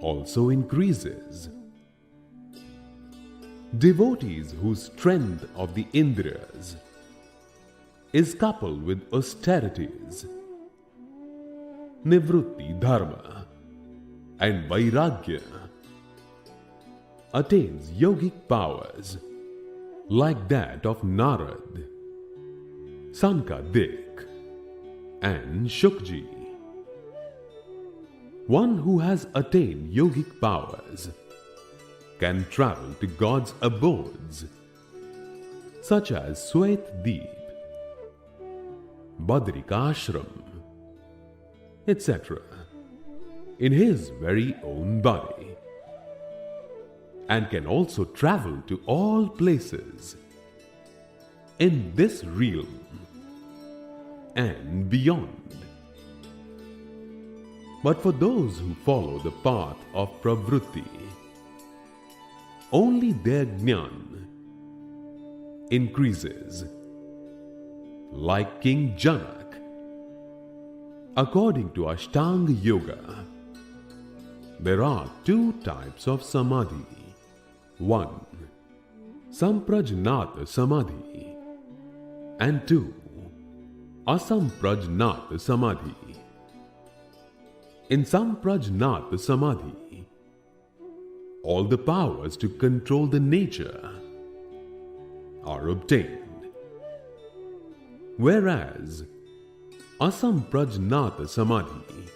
also increases. Devotees whose strength of the Indriyas is coupled with austerities, Nivrutti Dharma, and Vairagya, attains yogic powers like that of Narad, Sankadik, and Shukji. One who has attained yogic powers can travel to God's abodes, such as Swet Deep, Badrikashram, etc., in his very own body, and can also travel to all places in this realm and beyond. But for those who follow the path of pravrutti, only their jnana increases. Like King Janak, according to Ashtanga Yoga, there are two types of Samadhi. 1. Samprajnata Samadhi, and 2. Asamprajnata Samadhi. In Samprajnata Samadhi, all the powers to control the nature are obtained, whereas Asamprajnata Samadhi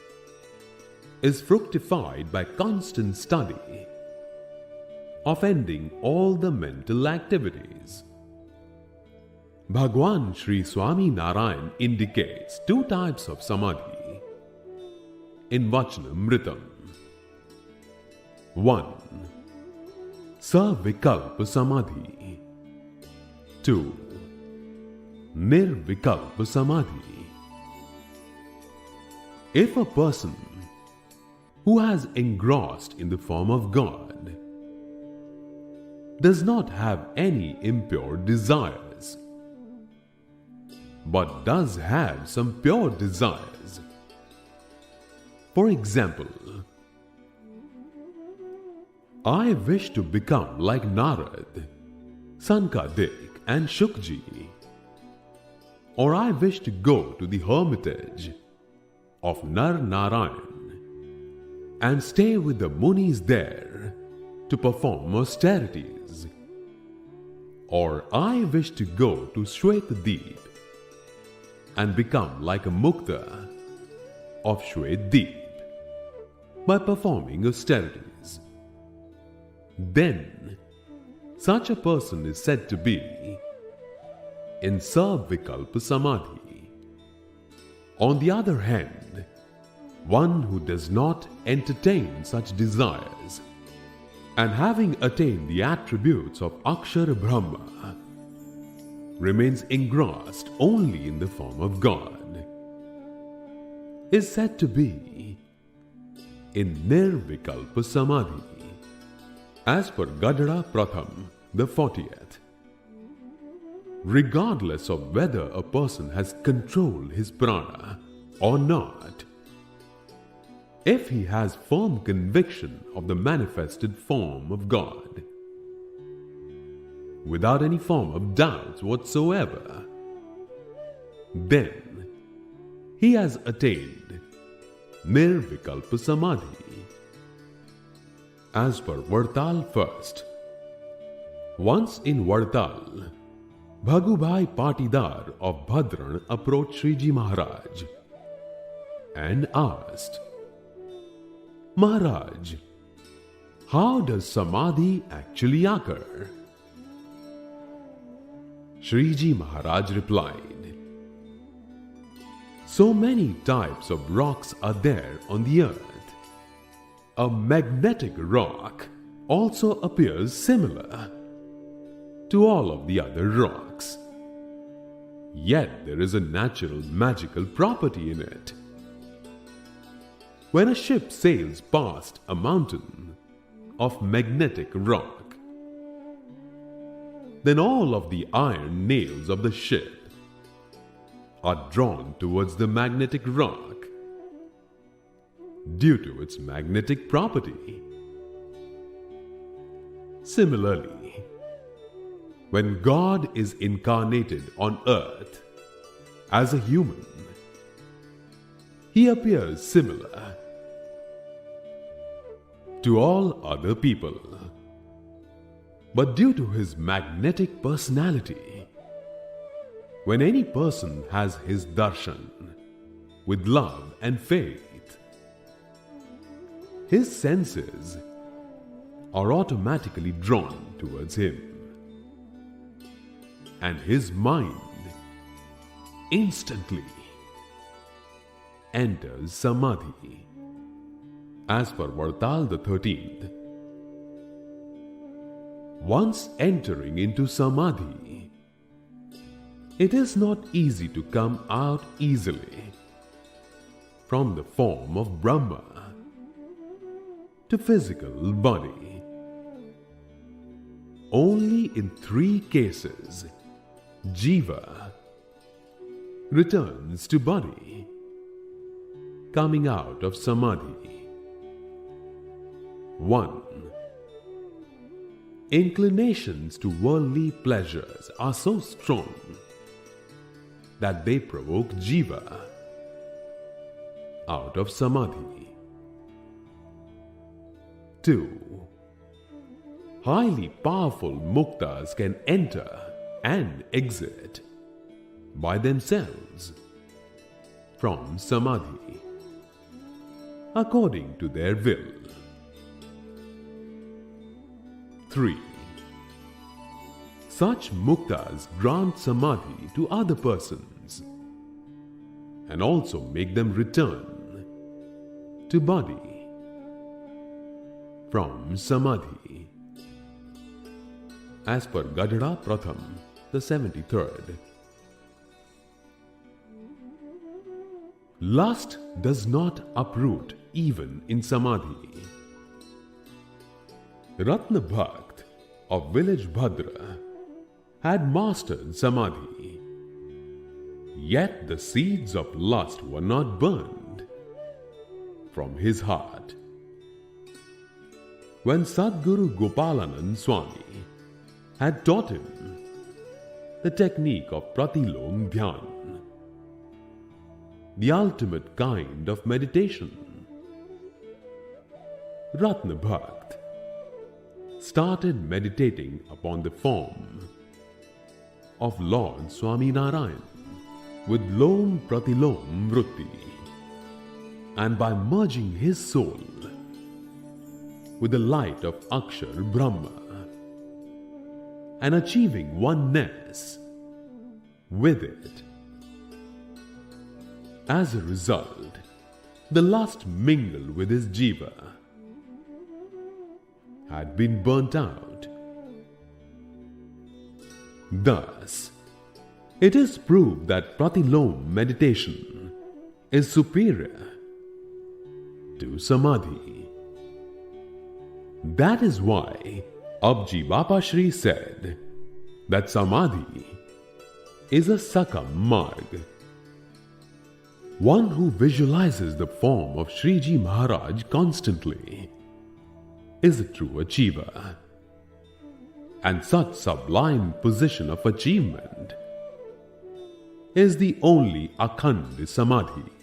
is fructified by constant study of ending all the mental activities. Bhagwan Sri Swaminarayan indicates two types of Samadhi in Vachanamritam. 1. Savikalpa Samadhi. 2. Nirvikalpa Samadhi. If a person who has engrossed in the form of God does not have any impure desires, but does have some pure desires, for example, I wish to become like Narad, Sankadik, and Shukji, or I wish to go to the hermitage of Narayan and stay with the munis there to perform austerities. Or I wish to go to Chhatedi and become like a mukta of Chhatedi by performing austerities. Then such a person is said to be in Savikalpa Samadhi. On the other hand, one who does not entertain such desires and having attained the attributes of Akshara Brahma remains engrossed only in the form of God, is said to be in Nirvikalpa Samadhi, as per Gadada Pratham, the 40th. Regardless of whether a person has controlled his prana or not, if he has firm conviction of the manifested form of God, without any form of doubts whatsoever, then he has attained Nirvikalpa Samadhi. As per Vartal first, once in Vartal, Bhagubhai Patidar of Bhadran approached Sriji Maharaj and asked, Maharaj, how does Samadhi actually occur? Sriji Maharaj replied, so many types of rocks are there on the earth. A magnetic rock also appears similar to all of the other rocks. Yet there is a natural magical property in it. When a ship sails past a mountain of magnetic rock, then all of the iron nails of the ship are drawn towards the magnetic rock due to its magnetic property. Similarly, when God is incarnated on earth as a human, he appears similar to all other people. But due to his magnetic personality, when any person has his darshan with love and faith, his senses are automatically drawn towards him, and his mind instantly enters Samadhi. As per Vartal the 13th, once entering into Samadhi, it is not easy to come out easily from the form of Brahma to physical body. Only in 3 cases Jiva returns to body, coming out of Samadhi. 1. Inclinations to worldly pleasures are so strong that they provoke Jiva out of Samadhi. 2. Highly powerful muktas can enter and exit by themselves from Samadhi according to their will. 3. Such muktas grant Samadhi to other persons and also make them return to body from Samadhi. As per Gadada Pratham, the 73rd. Lust does not uproot even in Samadhi. Ratna Bhakt of village Bhadra had mastered Samadhi, yet the seeds of lust were not burned from his heart. When Sadguru Gopalanand Swami had taught him the technique of Pratilom Dhyan, the ultimate kind of meditation. Ratna Bhakt started meditating upon the form of Lord Swaminarayan with Lom Pratilom Vritti, and by merging his soul with the light of Akshar Brahma and achieving oneness with it. As a result, the lust mingled with his jiva had been burnt out. Thus, it is proved that Pratilom meditation is superior to Samadhi. That is why Abjibapa Shri said that Samadhi is a Sakam Marg. One who visualizes the form of Sriji Maharaj constantly is a true achiever, and such sublime position of achievement is the only Akhand Samadhi.